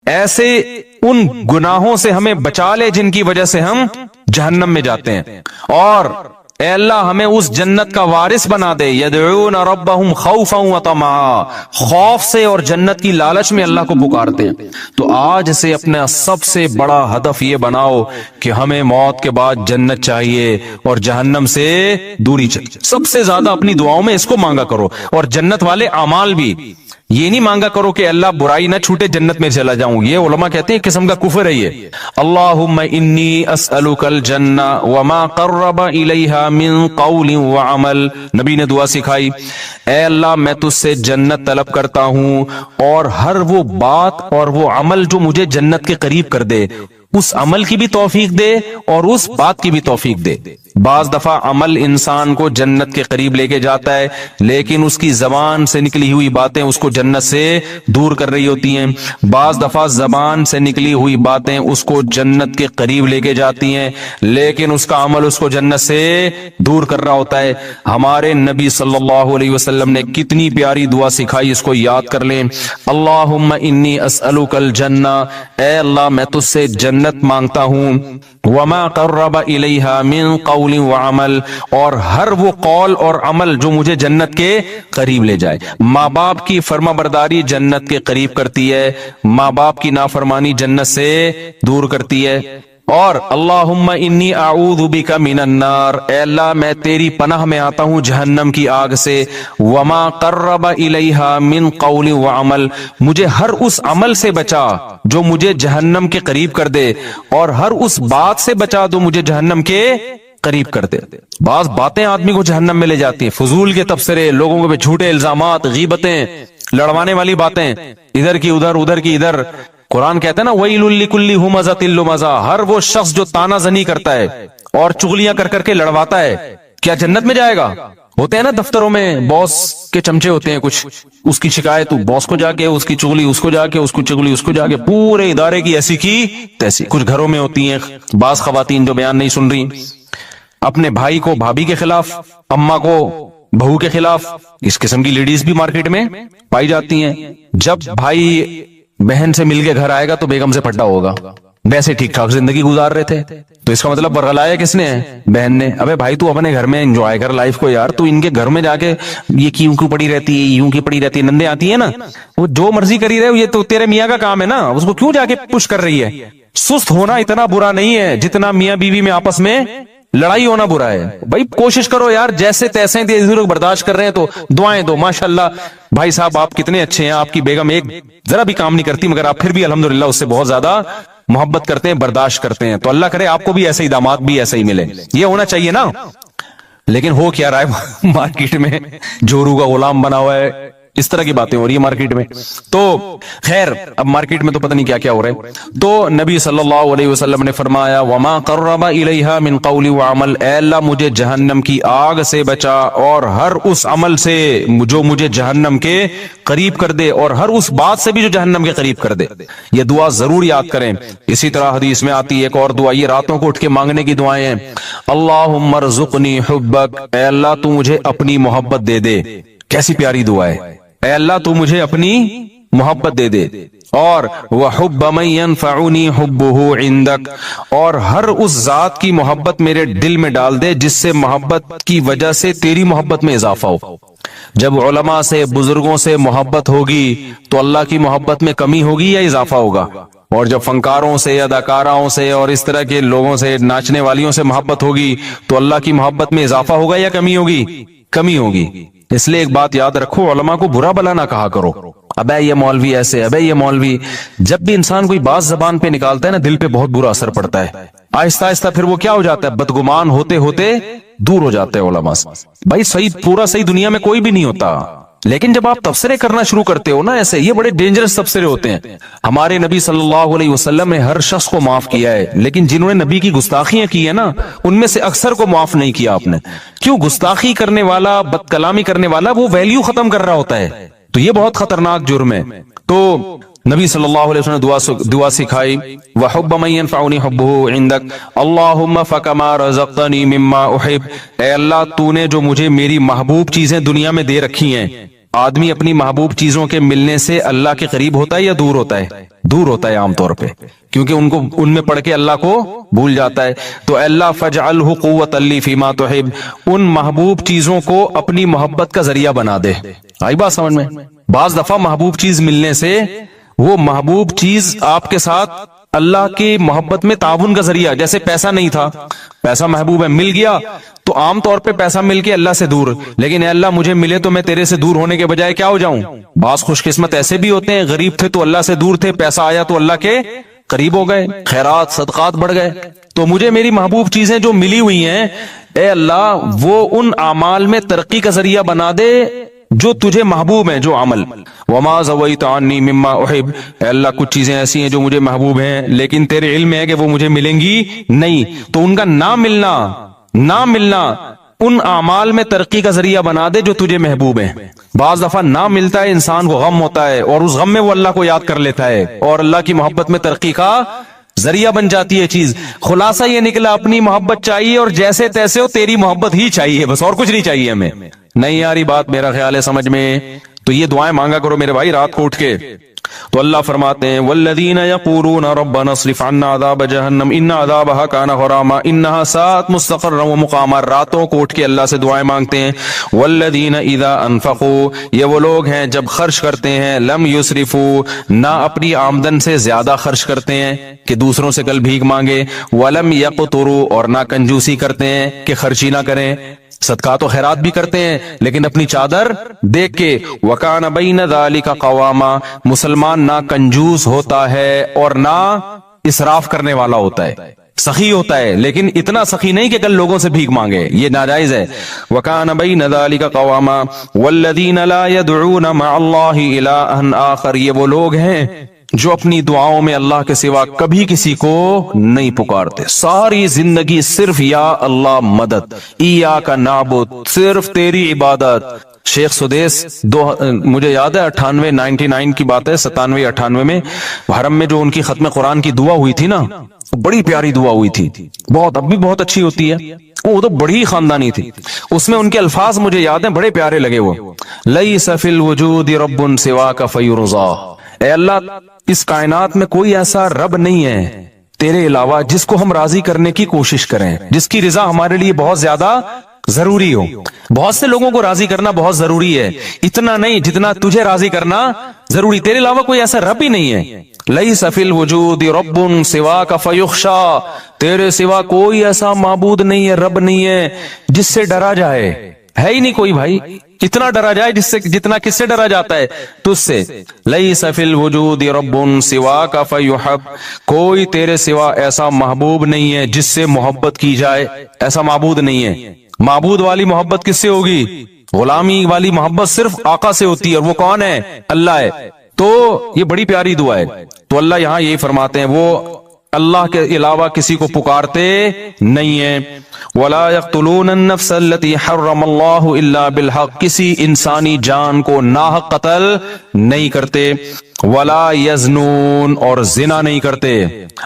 ایسے ان گناہوں سے ہمیں بچا لے جن کی وجہ سے ہم جہنم میں جاتے ہیں، اور اے اللہ ہمیں اس جنت کا وارث بنا دے۔ یدعون ربہم خوفا وطمعا، خوف سے اور جنت کی لالچ میں اللہ کو پکارتے ہیں۔ تو آج سے اپنا سب سے بڑا ہدف یہ بناؤ کہ ہمیں موت کے بعد جنت چاہیے اور جہنم سے دوری چاہیے۔ سب سے زیادہ اپنی دعاؤں میں اس کو مانگا کرو، اور جنت والے اعمال بھی۔ یہ نہیں مانگا کرو کہ اللہ برائی نہ چھوٹے جنت میں چلا جاؤں، یہ علماء کہتے ہیں قسم کا کفر ہے یہ۔ اللہم انی اسألک الجنہ وما قرب الیہا من قول وعمل، نبی نے دعا سکھائی، اے اللہ میں تجھ سے جنت طلب کرتا ہوں اور ہر وہ بات اور وہ عمل جو مجھے جنت کے قریب کر دے، اس عمل کی بھی توفیق دے اور اس بات کی بھی توفیق دے۔ بعض دفعہ عمل انسان کو جنت کے قریب لے کے جاتا ہے، لیکن اس کی زبان سے نکلی ہوئی باتیں اس کو جنت سے دور کر رہی ہوتی ہیں۔ بعض دفعہ زبان سے نکلی ہوئی باتیں اس کو جنت کے قریب لے کے جاتی ہیں، لیکن اس کا عمل اس کو جنت سے دور کر رہا ہوتا ہے۔ ہمارے نبی صلی اللہ علیہ وسلم نے کتنی پیاری دعا سکھائی، اس کو یاد کر لیں۔ اللہم انی اسألک الجنہ، اے اللہ میں تجھ سے جنت مانگتا ہوں، وما قرب الیہا من قول وعمل، اور ہر وہ قول اور عمل جو مجھے جنت کے قریب لے جائے۔ ماں باپ کی فرما برداری جنت کے قریب کرتی ہے، ماں باپ کی نافرمانی جنت سے دور کرتی ہے۔ اور اللہم انی اعوذ بک من النار، اے اللہ میں تیری پناہ میں آتا ہوں جہنم کی آگ سے۔ وما قرب الیہا من قول وعمل، مجھے ہر اس عمل سے بچا جو مجھے جہنم کے قریب کر دے، اور ہر اس بات سے بچا جو مجھے جہنم کے قریب کر دے۔ بعض باتیں آدمی کو جہنم میں لے جاتی ہیں، فضول کے تبصرے، لوگوں کے جھوٹے الزامات، غیبتیں، لڑوانے والی باتیں، ادھر کی ادھر ادھر کی ادھر۔ قرآن کہتا ہے نا وَيْلٌ لِكُلِّ ہُمَزَةٍ لُمَزَةٍ، ہر وہ شخص جو تانا زنی کرتا ہے اور چغلیاں کر کر کے لڑواتا ہے، کیا جنت میں جائے گا؟ ہوتے ہیں نا دفتروں میں باس کے چمچے ہوتے ہیں کچھ، اس کی شکایت باس کو جا کے، اس کی چغلی اس کو جا کے، اس کو چغلی اس کو جا کے، پورے ادارے کی ایسی کی تیسی۔ کچھ گھروں میں ہوتی ہیں بعض خواتین جو بیان نہیں سن رہی، اپنے بھائی کو بھابھی کے خلاف، اماں کو بہو کے خلاف۔ اس قسم کی لیڈیز بھی مارکیٹ میں پائی جاتی ہیں۔ جب بھائی بہن سے مل کے گھر آئے گا تو بیگم سے پھٹا ہوگا، ویسے ٹھیک ٹھاک زندگی گزار رہے تھے، تو اس کا مطلب برگلایا کس نے ہے؟ بہن نے۔ ابے بھائی تو اپنے گھر میں انجوائے کر لائف کو یار، تو ان کے گھر میں جا کے یہ کیوں کیوں پڑی رہتی ہے، یوں کی پڑی رہتی ہے، نندے آتی ہیں نا، وہ جو مرضی کری رہے، یہ تو تیرے میاں کا کام ہے نا، اس کو کیوں جا کے پش کر رہی ہے؟ سست ہونا اتنا برا نہیں ہے جتنا میاں بیوی میں آپس میں لڑائی ہونا برا ہے۔ بھائی کوشش کرو یار، جیسے تیسے لوگ برداشت کر رہے ہیں تو دعائیں دو، ماشاءاللہ بھائی صاحب آپ کتنے اچھے ہیں، آپ کی بیگم ایک ذرا بھی کام نہیں کرتی، مگر آپ پھر بھی الحمدللہ اس سے بہت زیادہ محبت کرتے ہیں، برداشت کرتے ہیں، تو اللہ کرے آپ کو بھی ایسے ہی داماد بھی ایسے ہی ملے، یہ ہونا چاہیے نا۔ لیکن ہو کیا رہا ہے مارکیٹ میں، جورو کا غلام بنا ہوا ہے، اس طرح کی باتیں ہو رہی ہیں مارکیٹ میں۔ تو خیر اب مارکیٹ میں تو پتہ نہیں کیا کیا ہو رہا ہے۔ تو نبی صلی اللہ علیہ وسلم نے فرمایا وما قرب الیہا من قول وعمل، اے اللہ مجھے جہنم کی آگ سے بچا اور ہر اس عمل سے جو مجھے جہنم کے قریب کر دے، اور ہر اس بات سے بھی جو جہنم کے قریب کر دے۔ یہ دعا ضرور یاد کریں۔ اسی طرح حدیث میں آتی ہے ایک اور دعا، یہ راتوں کو اٹھ کے مانگنے کی دعائیں ہیں۔ اللہم ارزقنی حبک، اے اللہ تو مجھے اپنی محبت دے دے۔ کیسی پیاری دعا ہے، اے اللہ تو مجھے اپنی محبت دے دے، اور وحب من ينفعنی حبہ عندک، اور ہر اس ذات کی محبت میرے دل میں ڈال دے جس سے محبت کی وجہ سے تیری محبت میں اضافہ ہو۔ جب علماء سے بزرگوں سے محبت ہوگی تو اللہ کی محبت میں کمی ہوگی یا اضافہ ہوگا؟ اور جب فنکاروں سے، اداکاراؤں سے اور اس طرح کے لوگوں سے، ناچنے والیوں سے محبت ہوگی تو اللہ کی محبت میں اضافہ ہوگا یا کمی ہوگی؟ کمی ہوگی۔ اس لیے ایک بات یاد رکھو، علماء کو برا بلا نہ کہا کرو، ابے یہ مولوی ایسے، ابے یہ مولوی۔ جب بھی انسان کوئی بات زبان پہ نکالتا ہے نا، دل پہ بہت برا اثر پڑتا ہے، آہستہ آہستہ پھر وہ کیا ہو جاتا ہے، بدگمان ہوتے ہوتے دور ہو جاتے ہیں علماء سے۔ بھائی صحیح، پورا صحیح دنیا میں کوئی بھی نہیں ہوتا، لیکن جب آپ تبصرے کرنا شروع کرتے ہو نا ایسے، یہ بڑے ڈینجرس تبصرے ہوتے ہیں۔ ہمارے نبی صلی اللہ علیہ وسلم نے ہر شخص کو معاف کیا ہے، لیکن جنہوں نے نبی کی گستاخیاں کی ہیں نا، ان میں سے اکثر کو معاف نہیں کیا آپ نے۔ کیوں؟ گستاخی کرنے والا، بد کلامی کرنے والا وہ ویلیو ختم کر رہا ہوتا ہے، تو یہ بہت خطرناک جرم ہے۔ تو نبی صلی اللہ علیہ وسلم نے دعا سکھائی، وحب من ينفعنی حبہ عندک، اللہم فکما رزقتنی مما احب، اے اللہ تو نے جو مجھے میری محبوب چیزیں دنیا میں دے رکھی ہیں، آدمی اپنی محبوب چیزوں کے ملنے سے اللہ کے قریب ہوتا ہے یا دور ہوتا ہے؟ دور ہوتا ہے عام طور پہ، کیونکہ ان میں پڑھ کے اللہ کو بھول جاتا ہے۔ تو اللہ فجعلہ قوۃ لی فیما تحب، ان محبوب چیزوں کو اپنی محبت کا ذریعہ بنا دے۔ آئی بات سمجھ میں؟ بعض دفعہ محبوب چیز ملنے سے وہ محبوب چیز آپ کے ساتھ اللہ کی محبت میں تعاون کا ذریعہ، جیسے پیسہ نہیں تھا، پیسہ محبوب ہے، مل گیا تو عام طور پہ پیسہ مل کے اللہ سے دور، لیکن اے اللہ مجھے ملے تو میں تیرے سے دور ہونے کے بجائے کیا ہو جاؤں؟ بعض خوش قسمت ایسے بھی ہوتے ہیں، غریب تھے تو اللہ سے دور تھے، پیسہ آیا تو اللہ کے قریب ہو گئے، خیرات صدقات بڑھ گئے۔ تو مجھے میری محبوب چیزیں جو ملی ہوئی ہیں، اے اللہ وہ ان اعمال میں ترقی کا ذریعہ بنا دے جو تجھے محبوب ہیں، جو عمل۔ وما زویت عنی مما احب، اے اللہ کچھ چیزیں ایسی ہیں جو مجھے محبوب ہیں لیکن تیرے علم ہے کہ وہ مجھے ملیں گی نہیں، تو ان کا نہ ملنا ان اعمال میں ترقی کا ذریعہ بنا دے جو تجھے محبوب ہیں۔ بعض دفعہ نہ ملتا ہے، انسان کو غم ہوتا ہے اور اس غم میں وہ اللہ کو یاد کر لیتا ہے اور اللہ کی محبت میں ترقی کا ذریعہ بن جاتی ہے چیز۔ خلاصہ یہ نکلا اپنی محبت چاہیے اور جیسے تیسے ہو تیری محبت ہی چاہیے، بس اور کچھ نہیں چاہیے ہمیں۔ نہیں آ رہی بات میرا خیال ہے سمجھ میں؟ تو یہ دعائیں مانگا کرو میرے بھائی رات کو اٹھ کے۔ تو اللہ فرماتے ہیں والذین یقولون ربنا اصرف عنا عذاب جہنم ان عذابها کان غراما انها ساءت مستقرا ومقاما، راتوں کو اٹھ کے اللہ سے دعائیں مانگتے ہیں۔ والذین اذا انفقوا، یہ وہ لوگ ہیں جب خرچ کرتے ہیں، لم یسرفوا، نہ اپنی آمدن سے زیادہ خرچ کرتے ہیں کہ دوسروں سے کل بھیک مانگے، ولم یقتروا، اور نہ کنجوسی کرتے ہیں کہ خرچی نہ کریں، صدقات و خیرات بھی کرتے ہیں لیکن اپنی چادر دیکھ کے۔ وکان بین ذالک قواما، مسلمان نہ کنجوس ہوتا ہے اور نہ اسراف کرنے والا ہوتا ہے، سخی ہوتا ہے لیکن اتنا سخی نہیں کہ کل لوگوں سے بھیک مانگے، یہ ناجائز ہے۔ وکان بین ذالک قواما والذین لا يدعون مع اللہ الہا آخر، یہ وہ لوگ ہیں جو اپنی دعاؤں میں اللہ کے سوا کبھی کسی کو نہیں پکارتے، ساری زندگی صرف یا اللہ مدد، ایاک نعبد، صرف تیری عبادت۔ شیخ سدیس مجھے یاد ہے 99 کی بات ہے، 97-98 میں حرم میں جو ان کی ختم قرآن کی دعا ہوئی تھی نا، بڑی پیاری دعا ہوئی تھی، بہت اب بھی بہت اچھی ہوتی ہے، وہ تو بڑی خاندانی تھی۔ اس میں ان کے الفاظ مجھے یاد ہیں، بڑے پیارے لگے وہ، لیس فی الوجود رب سواک فیرضا، اے اللہ اس کائنات میں کوئی ایسا رب نہیں ہے تیرے علاوہ جس کو ہم راضی کرنے کی کوشش کریں، جس کی رضا ہمارے لیے بہت زیادہ ضروری ہو۔ بہت سے لوگوں کو راضی کرنا بہت ضروری ہے، اتنا نہیں جتنا تجھے راضی کرنا ضروری، تیرے علاوہ کوئی ایسا رب ہی نہیں ہے۔ لیس فی الوجود رب سواک فیخشا، تیرے سوا کوئی ایسا معبود نہیں ہے، رب نہیں ہے جس سے ڈرا جائے، ہے ہی نہیں کوئی بھائی، اتنا ڈرا جائے جتنا کس سے ڈرا جاتا ہے؟ تجھ سے۔ لیس فی الوجود رب سواک فیحب، کوئی تیرے سوا ایسا محبوب نہیں ہے جس سے محبت کی جائے، ایسا معبود نہیں ہے۔ معبود والی محبت کس سے ہوگی؟ غلامی والی محبت صرف آقا سے ہوتی ہے، اور وہ کون ہے؟ اللہ ہے۔ تو یہ بڑی پیاری دعا ہے۔ تو اللہ یہاں یہی فرماتے ہیں وہ اللہ کے علاوہ کسی کو پکارتے نہیں ہیں۔ وَلَا يَقْتُلُونَ النَّفْسَ الَّتِي حَرَّمَ اللَّهُ إِلَّا بِالْحَقِّ، کسی انسانی جان کو ناحق قتل نہیں کرتے۔ وَلَا يَزْنُونَ، اور زنا نہیں کرتے۔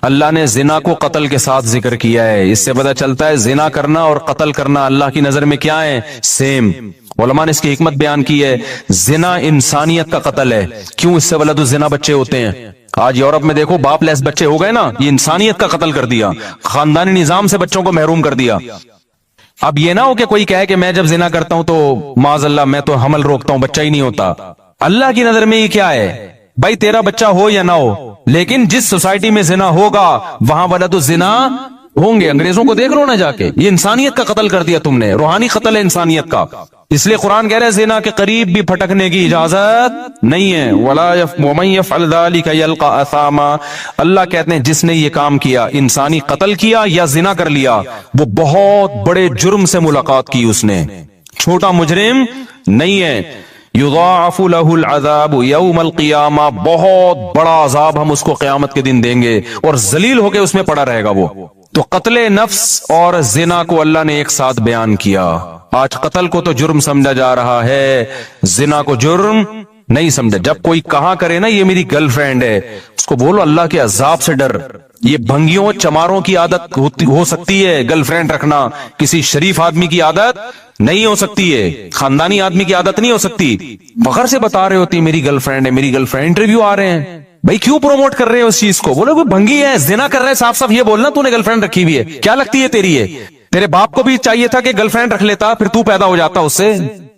اللہ نے زنا کو قتل کے ساتھ ذکر کیا ہے، اس سے پتہ چلتا ہے زنا کرنا اور قتل کرنا اللہ کی نظر میں کیا ہے؟ سیم۔ علماء نے اس کی حکمت بیان کی ہے، زنا انسانیت کا قتل ہے۔ کیوں؟ اس سے ولد الزنا بچے ہوتے ہیں۔ آج یورپ میں دیکھو باپ لیس بچے ہو گئے نا، یہ انسانیت کا قتل کر دیا، خاندانی نظام سے بچوں کو محروم کر دیا۔ اب یہ نہ ہو کہ کوئی کہے کہ میں جب زنا کرتا ہوں تو معاذ اللہ میں تو حمل روکتا ہوں، بچہ ہی نہیں ہوتا۔ اللہ کی نظر میں یہ کیا ہے بھائی؟ تیرا بچہ ہو یا نہ ہو، لیکن جس سوسائٹی میں زنا ہوگا وہاں ولد الزنا ہوں گے۔ انگریزوں کو دیکھ لو نا جا کے، یہ انسانیت کا قتل کر دیا تم نے، روحانی قتل ہے انسانیت کا۔ اس لیے قرآن کہہ رہے ہیں زنا کے قریب بھی پھٹکنے کی اجازت نہیں ہے۔ وَمَن يَفْعَلْ ذَلِكَ يَلْقَ أَثَامًا، اللہ کہتے ہیں جس نے یہ کام کیا، انسانی قتل کیا یا زنا کر لیا، وہ بہت بڑے جرم سے ملاقات کی، اس نے چھوٹا مجرم نہیں ہے۔ یضاعف له العذاب یوم القیامہ، بہت بڑا عذاب ہم اس کو قیامت کے دن دیں گے اور ذلیل ہو کے اس میں پڑا رہے گا وہ۔ تو قتل نفس اور زنا کو اللہ نے ایک ساتھ بیان کیا۔ آج قتل کو تو جرم سمجھا جا رہا ہے، زنا کو جرم نہیں سمجھا. جب کوئی کہا کرے نا یہ میری گرل فرینڈ ہے, اس کو بولو اللہ کے عذاب سے ڈر. یہ بھنگیوں چماروں کی عادت ہو سکتی ہے گرل فرینڈ رکھنا, کسی شریف آدمی کی عادت نہیں ہو سکتی ہے, خاندانی آدمی کی عادت نہیں ہو سکتی. فخر سے بتا رہے ہوتی میری گرل فرینڈ ہے, میری گرل فرینڈ. انٹرویو آ رہے ہیں, بھائی کیوں پروموٹ کر رہے ہیں اس چیز کو؟ بولو کوئی بھنگی ہے, زنا کر رہے ہیں, صاف صاف یہ بولنا تو نے گرل فرینڈ رکھی ہوئی ہے, کیا لگتی ہے تیری ہے؟ تیرے باپ کو بھی چاہیے تھا کہ گرل فرینڈ رکھ لیتا, پھر تو پیدا ہو جاتا اس سے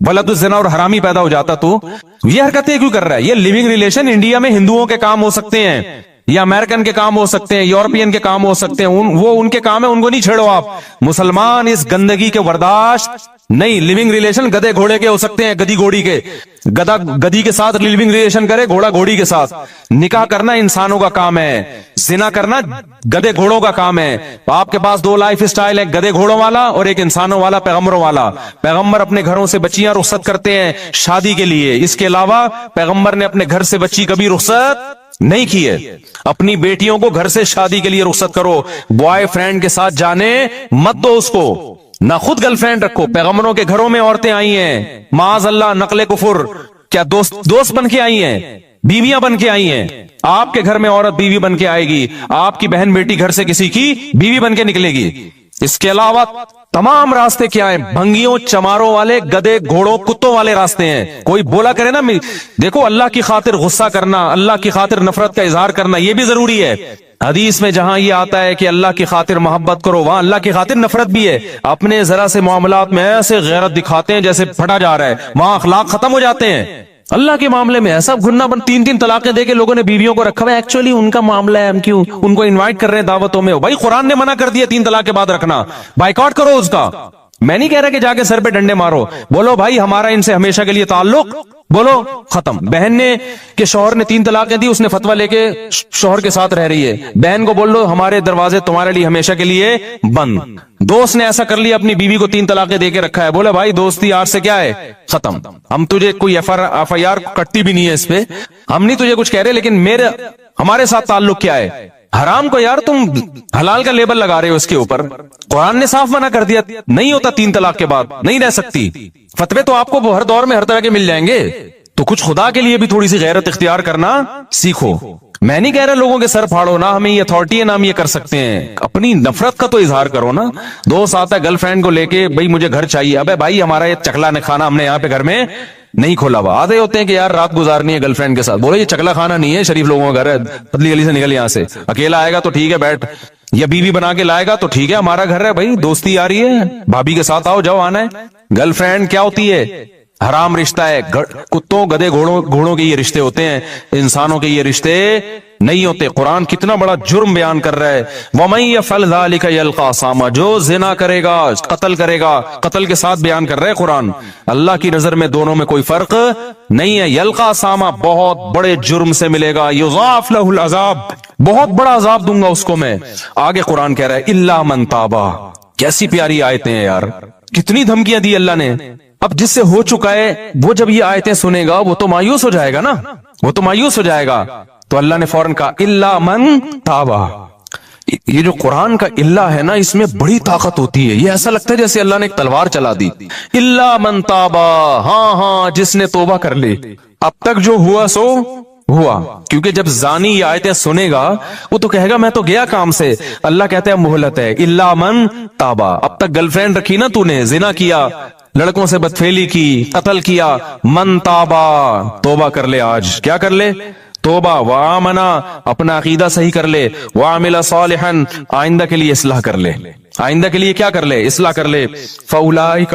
ولد الزنا اور حرامی پیدا ہو جاتا. تو یہ حرکتیں کیوں کر رہا ہے؟ یہ لیونگ ریلیشن انڈیا میں ہندوؤں کے کام ہو سکتے ہیں, یا امریکن کے کام ہو سکتے ہیں, یورپین کے کام ہو سکتے ہیں, وہ ان کے کام ہے, ان کو نہیں چھیڑو آپ. مسلمان اس گندگی کے برداشت نہیں. لیونگ ریلیشن گدے گھوڑے کے ہو سکتے ہیں, گدی گھوڑی کے. گدا گدی کے ساتھ لیونگ ریلیشن کرے, گھوڑا گھوڑی کے ساتھ. نکاح کرنا انسانوں کا کام ہے, زنا کرنا گدے گھوڑوں کا کام ہے. آپ کے پاس دو لائف سٹائل ہے, گدے گھوڑوں والا اور ایک انسانوں والا, پیغمبروں والا. پیغمبر اپنے گھروں سے بچیاں رخصت کرتے ہیں شادی کے لیے, اس کے علاوہ پیغمبر نے اپنے گھر سے بچی کبھی رخصت نہیں کی ہے. اپنی بیٹیوں کو گھر سے شادی کے لیے رخصت کرو, بوائے فرینڈ کے ساتھ جانے مت دو اس کو, نہ خود گرل فرینڈ رکھو. پیغمبروں کے گھروں میں عورتیں آئی ہیں, معاذ اللہ نقل کفر, کیا دوست بن کے آئی ہیں, بیویاں بن کے آئی ہیں. آپ کے گھر میں عورت بیوی بن کے آئے گی, آپ کی بہن بیٹی گھر سے کسی کی بیوی بن کے نکلے گی. اس کے علاوہ تمام راستے کیا ہیں؟ بھنگیوں چماروں والے, گدے گھوڑوں کتوں والے راستے ہیں. کوئی بولا کرے نا, دیکھو اللہ کی خاطر غصہ کرنا, اللہ کی خاطر نفرت کا اظہار کرنا یہ بھی ضروری ہے. حدیث میں جہاں یہ آتا ہے کہ اللہ کی خاطر محبت کرو, وہاں اللہ کی خاطر نفرت بھی ہے. اپنے ذرا سے معاملات میں ایسے غیرت دکھاتے ہیں جیسے پھٹا جا رہا ہے, وہاں اخلاق ختم ہو جاتے ہیں. اللہ کے معاملے میں ایسا گھننا بن, 3 طلاقیں دے کے لوگوں نے بیویوں کو رکھا ہوا ہے. ایکچولی ان کا معاملہ ہے, ہم کیوں ان کو انوائٹ کر رہے ہیں دعوتوں میں؟ بھائی قرآن نے منع کر دیا 3 طلاق کے بعد رکھنا, بائیکاٹ کرو اس کا. میں نہیں کہہ رہا کہ جا کے سر پہ ڈنڈے مارو, بولو بھائی ہمارا ان سے ہمیشہ کے لیے تعلق, بولو ختم. بہن نے کہ شوہر نے 3 طلاقیں دی, اس نے فتویٰ لے کے شوہر کے ساتھ رہ رہی ہے, بہن کو بول لو ہمارے دروازے تمہارے لیے ہمیشہ کے لیے بند. دوست نے ایسا کر لیا, اپنی بیوی کو 3 طلاقیں دے کے رکھا ہے, بولے بھائی دوستی آج سے کیا ہے, ختم. ہم تجھے کوئی ایف آئی آر کٹتی بھی نہیں ہے اس پہ, ہم نہیں تجھے کچھ کہہ رہے, لیکن ہمارے ساتھ تعلق کیا ہے؟ حرام کو یار تم حلال کا لیبل لگا رہے ہو اس کے اوپر. قرآن نے صاف منع کر دیا, نہیں ہوتا 3 طلاق کے بعد, نہیں رہ سکتی. فتوے تو آپ کو ہر دور میں ہر طرح کے مل جائیں گے, تو کچھ خدا کے لیے بھی تھوڑی سی غیرت اختیار کرنا سیکھو. میں نہیں کہہ رہا لوگوں کے سر پھاڑو, نہ ہمیں یہ اتھارٹی ہے نہ ہم یہ کر سکتے ہیں. اپنی نفرت کا تو اظہار کرو نا. دوست آتا ہے گرل فرینڈ کو لے کے, بھائی مجھے گھر چاہیے. ابے بھائی ہمارا یہ چکلا کھانا ہم نے یہاں پہ گھر میں نہیں کھولا ہوا. آدھے ہوتے ہیں کہ یار رات گزارنی ہے گرل فرینڈ کے ساتھ, بولے یہ چکلا کھانا نہیں ہے, شریف لوگوں کا گھر ہے, پتلی گلی سے نکل یہاں سے. اکیلا آئے گا تو ٹھیک ہے بیٹھ, یا بیوی بنا کے لائے گا تو ٹھیک ہے, ہمارا گھر ہے بھائی, دوستی آ رہی ہے بھابھی کے ساتھ, آؤ جاؤ آنا ہے. گرل فرینڈ کیا ہوتی ہے؟ حرام رشتہ ہے. کتوں گدے گھوڑوں کے یہ رشتے ہوتے ہیں, انسانوں کے یہ رشتے نہیں ہوتے. قرآن کتنا بڑا جرم بیان کر رہا ہے, وَمَن يَفْعَلْ ذَلِكَ يَلْقَى أَثَامًا, جو زنا کرے گا قتل کرے گا. قتل کے ساتھ بیان کر رہا ہے قرآن. اللہ کی نظر میں دونوں میں کوئی فرق نہیں ہے. يَلْقَى أَثَامًا, بہت بڑے جرم سے ملے گا. يُضَاعَفْ لَهُ الْعَذَابُ, بہت بڑا عذاب دوں گا اس کو میں. آگے قرآن کہہ رہا ہے إِلَّا مَن تَابَ. کیسی پیاری آیتیں ہیں یار, کتنی دھمکیاں دی اللہ نے. اب جس سے ہو چکا ہے وہ جب یہ آیتیں سنے گا وہ تو مایوس ہو جائے گا نا, وہ تو مایوس ہو جائے گا. تو اللہ نے فوراً کہا الا من تابا. یہ جو قرآن کا الا ہے نا, اس میں بڑی طاقت ہوتی ہے. یہ ایسا لگتا ہے جیسے اللہ نے ایک تلوار چلا دی. الا من تابا, ہاں جس نے توبہ کر لی. اب تک جو ہوا سو ہوا, کیونکہ جب زانی یہ آیتیں سنے گا وہ تو کہے گا میں تو گیا کام سے. اللہ کہتے ہیں مہلت ہے. الا من تابا, اب تک گرل فرینڈ رکھی نا تو نے, زنا کیا, لڑکوں سے بدفعلی کی, قتل کیا. من تابا, توبہ کر لے. آج کیا کر لے؟ توبہ. وآمنا, اپنا عقیدہ صحیح کر لے. وعمل صالحا, آئندہ کے لیے اصلاح کر لے. آئندہ کے لیے کیا کر لے؟ اصلاح کر لے. فاولئک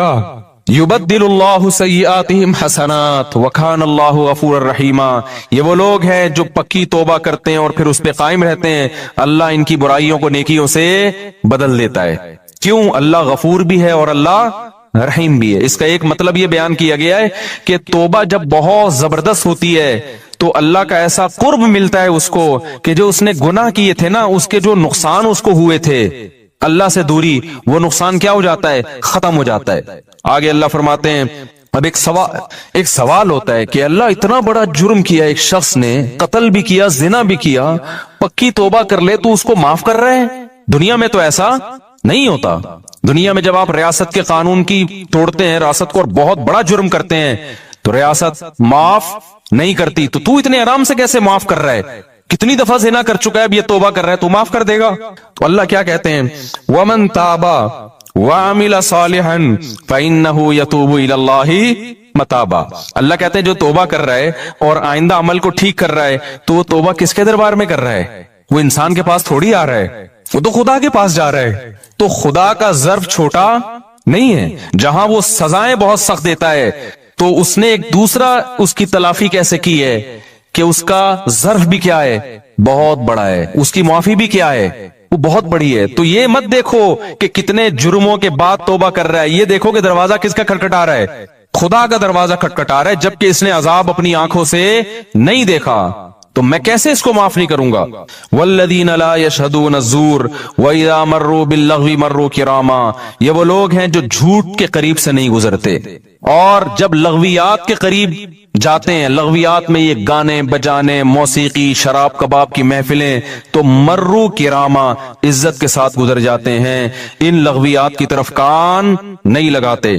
یبدل اللہ سیئاتہم حسنات وکان اللہ غفورا رحیما. یہ وہ لوگ ہیں جو پکی توبہ کرتے ہیں اور پھر اس پہ قائم رہتے ہیں. اللہ ان کی برائیوں کو نیکیوں سے بدل دیتا ہے. کیوں؟ اللہ غفور بھی ہے اور اللہ رحیم بھی ہے. اس کا ایک مطلب یہ بیان کیا گیا ہے کہ توبہ جب بہت زبردست ہوتی ہے تو اللہ کا ایسا قرب ملتا ہے اس کو کہ جو اس نے گناہ کیے تھے نا, اس کے جو نقصان اس کو ہوئے تھے, اللہ سے دوری, وہ نقصان کیا ہو جاتا ہے؟ ختم ہو جاتا ہے. آگے اللہ فرماتے ہیں, اب ایک سوال ہوتا ہے کہ اللہ اتنا بڑا جرم کیا ایک شخص نے, قتل بھی کیا, زنا بھی کیا, پکی توبہ کر لے تو اس کو معاف کر رہے ہیں. دنیا میں تو ایسا نہیں ہوتا. دنیا میں جب آپ ریاست کے قانون کی توڑتے ہیں, ریاست کو, اور بہت بڑا جرم کرتے ہیں, تو ریاست معاف نہیں کرتی تو تو اتنے آرام سے کیسے معاف کر رہا ہے؟ کتنی دفعہ زنا کر چکا ہے، اب یہ توبہ کر رہا ہے تو معاف کر دے گا؟ تو اللہ کیا کہتے ہیں، وَمَن تَابَ وَعَمِلَ صَالِحًا فَإِنَّهُ يَتُوبُ إِلَى اللَّهِ متابا۔ اللہ کہتے ہیں جو توبہ کر رہا ہے اور آئندہ عمل کو ٹھیک کر رہا ہے تو وہ توبہ کس کے دربار میں کر رہا ہے؟ وہ انسان کے پاس تھوڑی آ رہا ہے، وہ تو خدا کے پاس جا رہا ہے۔ تو خدا کا ظرف چھوٹا نہیں ہے، جہاں وہ سزائیں بہت سخت دیتا ہے تو اس نے ایک دوسرا اس کی تلافی کیسے کی ہے کہ اس کا ظرف بھی کیا ہے، بہت بڑا ہے، اس کی معافی بھی کیا ہے، وہ بہت بڑی ہے۔ تو یہ مت دیکھو کہ کتنے جرموں کے بعد توبہ کر رہا ہے، یہ دیکھو کہ دروازہ کس کا کھٹکھٹا رہا ہے، خدا کا دروازہ کھٹکھٹا رہا ہے، جبکہ اس نے عذاب اپنی آنکھوں سے نہیں دیکھا، تو میں کیسے اس کو معاف نہیں کروں گا؟ والذین لا یشہدون الزور واذا مروا باللغو مروا کراما، یہ وہ لوگ ہیں جو جھوٹ کے قریب سے نہیں گزرتے، اور جب لغویات کے قریب جاتے ہیں، لغویات میں یہ گانے بجانے، موسیقی، شراب کباب کی محفلیں، تو مروا کراما، عزت کے ساتھ گزر جاتے ہیں، ان لغویات کی طرف کان نہیں لگاتے۔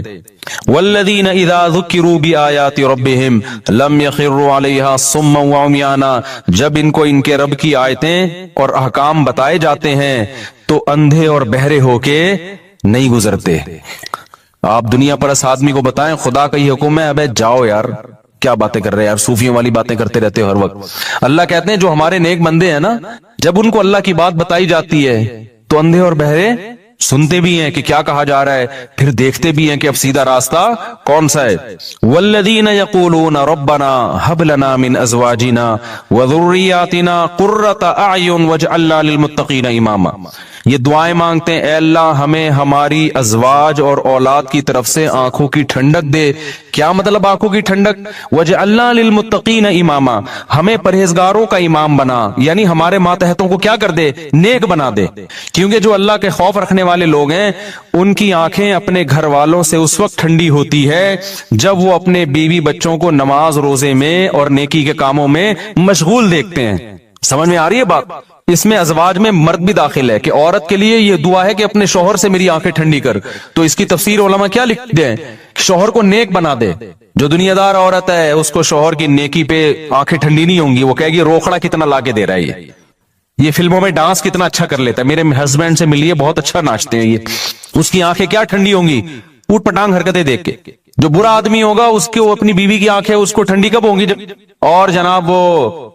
والذین اذا ذکروا بآیات ربہم لم یخروا علیہا صما وعمیانا، جب ان کو ان کے رب کی آیتیں اور احکام بتائے جاتے ہیں تو اندھے اور بہرے ہو کے نہیں گزرتے۔ آپ دنیا پرست آدمی کو بتائیں خدا کا یہ حکم ہے، ابے جاؤ یار، کیا باتیں کر رہے ہیں یار، صوفیوں والی باتیں کرتے رہتے ہو ہر وقت۔ اللہ کہتے ہیں جو ہمارے نیک بندے ہیں نا، جب ان کو اللہ کی بات بتائی جاتی ہے تو اندھے اور بہرے سنتے بھی ہیں کہ کیا کہا جا رہا ہے، پھر دیکھتے بھی ہیں کہ اب سیدھا راستہ کون سا ہے۔ والذین یقولون ربنا ھب لنا من ازواجنا وذریاتنا قرۃ اعین واجعلنا للمتقین اماما، یہ دعائیں مانگتے ہیں، اے اللہ ہمیں ہماری ازواج اور اولاد کی طرف سے آنکھوں کی ٹھنڈک دے۔ کیا مطلب آنکھوں کی ٹھنڈک؟ وجعلنا للمتقین اماما، ہمیں پرہیزگاروں کا امام بنا، یعنی ہمارے ماتحتوں کو کیا کر دے، نیک بنا دے، کیونکہ جو اللہ کے خوف رکھنے والے لوگ ہیں ان کی آنکھیں اپنے گھر والوں سے اس وقت ٹھنڈی ہوتی ہے جب وہ اپنے بیوی بچوں کو نماز روزے میں اور نیکی کے کاموں میں مشغول دیکھتے ہیں۔ سمجھ میں آ رہی ہے بات؟ اس میں ازواج میں مرد بھی داخل ہے کہ عورت کے لیے یہ دعا ہے کہ اپنے شوہر سے میری آنکھیں ٹھنڈی کر، تو اس کی تفسیر علماء کیا لکھتے ہیں، شوہر کو نیک بنا دے۔ جو دنیا دار عورت ہے اس کو شوہر کی نیکی پہ آنکھیں ٹھنڈی نہیں ہوں گی، وہ کہے گی روکھڑا کتنا لا کے دے رہا ہے، یہ فلموں میں ڈانس کتنا اچھا کر لیتا ہے، میرے ہسبینڈ سے ملیے بہت اچھا ناچتے ہیں، یہ اس کی آنکھیں کیا ٹھنڈی ہوں گی، اوٹ پٹانگ حرکتیں دیکھ کے۔ جو برا آدمی ہوگا اس کو اپنی بیوی کی آنکھیں اس کو ٹھنڈی کب ہوں گی؟ اور جناب وہ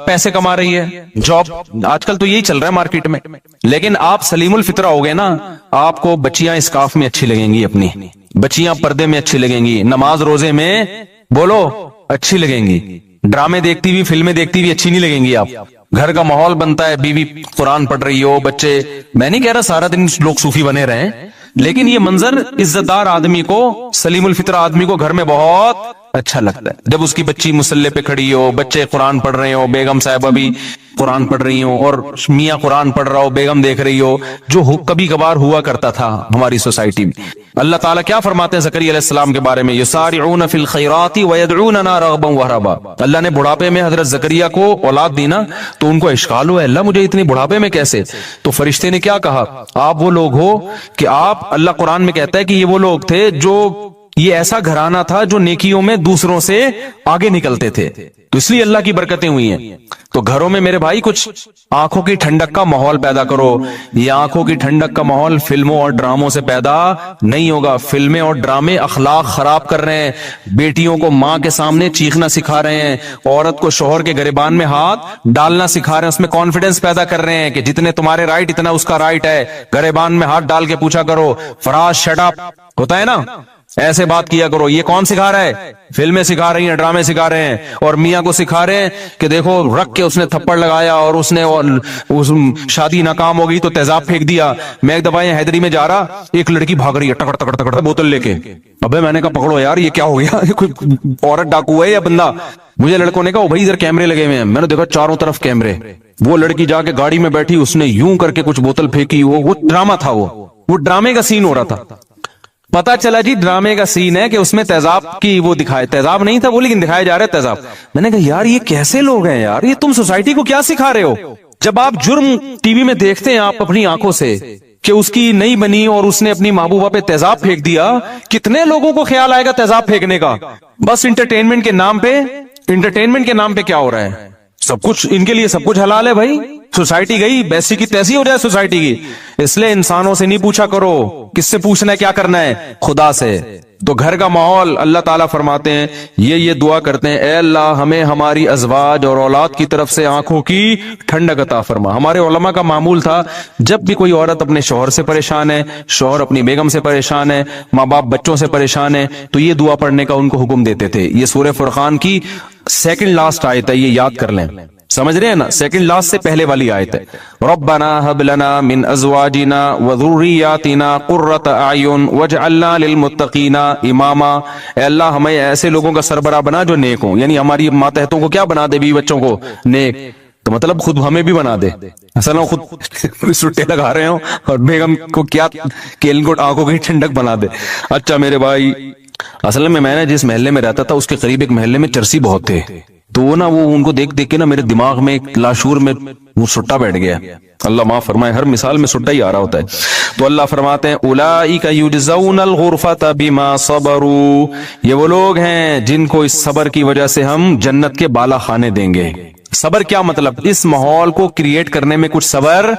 پیسے کما رہی ہے، جاب، آج کل تو یہی چل رہا ہے مارکیٹ میں۔ لیکن آپ سلیم الفطرہ ہو گئے نا، آپ کو بچیاں اسکارف میں اچھی لگیں گی، اپنی بچیاں پردے میں اچھی لگیں گی، نماز روزے میں بولو اچھی لگیں گی، ڈرامے دیکھتی ہوئی فلمیں دیکھتی ہوئی اچھی نہیں لگیں گی آپ۔ گھر کا ماحول بنتا ہے، بیوی قرآن پڑھ رہی ہو، بچے، میں نہیں کہہ رہا سارا دن لوگ صوفی بنے رہے، لیکن یہ منظر عزت دار آدمی کو، سلیم الفطرہ آدمی کو گھر میں بہت اچھا لگتا ہے، جب اس کی بچی مصلے پہ کھڑی ہو، بچے قرآن پڑھ رہے ہو، بیگم صاحبہ بھی قرآن پڑھ رہی ہوں، اور میاں قرآن پڑھ رہا ہو، بیگم دیکھ رہی ہو، جو کبھی کبھار ہوا کرتا تھا ہماری سوسائٹی میں۔ اللہ تعالیٰ کیا فرماتے ہیں زکریا علیہ السلام کے بارے میں، یسارعون فی الخیرات ویدعوننا رغبا ورہبا۔ اللہ نے بڑھاپے میں حضرت زکریا کو اولاد دی نا، تو ان کو اشکال ہوا، اللہ مجھے اتنے بڑھاپے میں کیسے؟ تو فرشتے نے کیا کہا، آپ وہ لوگ ہو کہ آپ، اللہ قرآن میں کہتا ہے کہ یہ وہ لوگ تھے جو، یہ ایسا گھرانہ تھا جو نیکیوں میں دوسروں سے آگے نکلتے تھے، تو اس لیے اللہ کی برکتیں ہوئی ہیں۔ تو گھروں میں میرے بھائی کچھ آنکھوں کی ٹھنڈک کا ماحول پیدا کرو۔ یہ آنکھوں کی ٹھنڈک کا ماحول فلموں اور ڈراموں سے پیدا نہیں ہوگا۔ فلمیں اور ڈرامے اخلاق خراب کر رہے ہیں، بیٹیوں کو ماں کے سامنے چیخنا سکھا رہے ہیں، عورت کو شوہر کے گریبان میں ہاتھ ڈالنا سکھا رہے ہیں، اس میں کانفیڈنس پیدا کر رہے ہیں کہ جتنے تمہارے رائٹ اتنا اس کا رائٹ ہے، گریبان میں ہاتھ ڈال کے پوچھا کرو، فراز شٹ اپ، ہوتا ہے نا، ایسے بات کیا کرو۔ یہ کون سکھا رہا ہے؟ فلمیں سکھا رہی ہیں، ڈرامے سکھا رہے ہیں، اور میاں کو سکھا رہے ہیں کہ دیکھو رکھ کے اس نے تھپڑ لگایا اور اس نے شادی ناکام ہو گئی تو تیزاب پھینک دیا۔ میں ایک دفعہ یہاں حیدری میں جا رہا، ایک لڑکی بھاگ رہی ہے ٹکڑ ٹکڑ ٹکڑ بوتل لے کے، ابے میں نے کہا پکڑو یار یہ کیا ہو گیا، کوئی عورت ڈاکو ہے یا بندہ؟ مجھے لڑکوں نے کہا بھائی ادھر کیمرے لگے ہوئے ہیں، میں نے دیکھا چاروں طرف کیمرے، وہ لڑکی جا کے گاڑی میں بیٹھی، اس نے یوں کر کے کچھ بوتل پھینکی، وہ ڈرامہ تھا، وہ ڈرامے کا سین ہو رہا تھا۔ پتا چلا جی ڈرامے کا سین ہے کہ اس میں تیزاب کی وہ دکھائے، تیزاب نہیں تھا وہ لیکن دکھایا جا رہا ہے تیزاب۔ میں نے کہا یار یہ کیسے لوگ ہیں یار، یہ تم سوسائٹی کو کیا سکھا رہے ہو؟ جب آپ جرم ٹی وی میں دیکھتے ہیں آپ اپنی آنکھوں سے کہ اس کی نہیں بنی اور اس نے اپنی محبوبہ پہ تیزاب پھینک دیا، کتنے لوگوں کو خیال آئے گا تیزاب پھینکنے کا؟ بس انٹرٹینمنٹ کے نام پہ کیا ہو رہا ہے؟ سب کچھ ان کے لیے سب کچھ حلال ہے بھائی. سوسائٹی گئی ویسی کی تیسی ہو جائے سوسائٹی کی. اس لیے انسانوں سے نہیں پوچھا کرو. کس سے پوچھنا ہے کیا کرنا ہے؟ خدا سے. تو گھر کا ماحول اللہ تعالیٰ فرماتے ہیں یہ دعا کرتے ہیں، اے اللہ ہمیں ہماری ازواج اور اولاد کی طرف سے آنکھوں کی ٹھنڈک عطا فرما. ہمارے علماء کا معمول تھا جب بھی کوئی عورت اپنے شوہر سے پریشان ہے، شوہر اپنی بیگم سے پریشان ہے، ماں باپ بچوں سے پریشان ہے، تو یہ دعا پڑھنے کا ان کو حکم دیتے تھے. یہ سورہ فرقان کی سیکنڈ لاسٹ آیت ہے، یہ یاد کر لیں. سمجھ رہے ہیں نا؟ سیکنڈ لاسٹ سے پہلے والی آیت ہے. ربنا هب لنا من ازواجنا وذرياتنا قرة اعین واجعلنا للمتقین اماما. اے اللہ ہمیں ایسے لوگوں کا سربراہ بنا جو نیک ہوں، یعنی ہماری ماتحتوں کو کیا بنا دے، بیوی بچوں کو نیک. تو مطلب خود ہمیں بھی بنا دے. اصل خود سٹے لگا رہے ہوں اور بیگم کو کیا کیل کوٹ آنکھوں کی ٹھنڈک بنا دے. اچھا میرے بھائی، اصل میں نے جس محلے میں رہتا تھا اس کے قریب ایک محلے میں چرسی بہت تھے. تو وہ ان کو دیکھ کے نا میرے دماغ میں ایک لاشور میں وہ سٹا بیٹھ گیا. اللہ معاف فرمائے، ہر مثال میں سٹا ہی آ رہا ہوتا ہے. تو اللہ فرماتے ہیں اولئک یجزون الغرفۃ بما صبروا. یہ وہ لوگ ہیں جن کو اس صبر کی وجہ سے ہم جنت کے بالا خانے دیں گے. صبر کیا مطلب؟ اس ماحول کو کریٹ کرنے میں کچھ صبر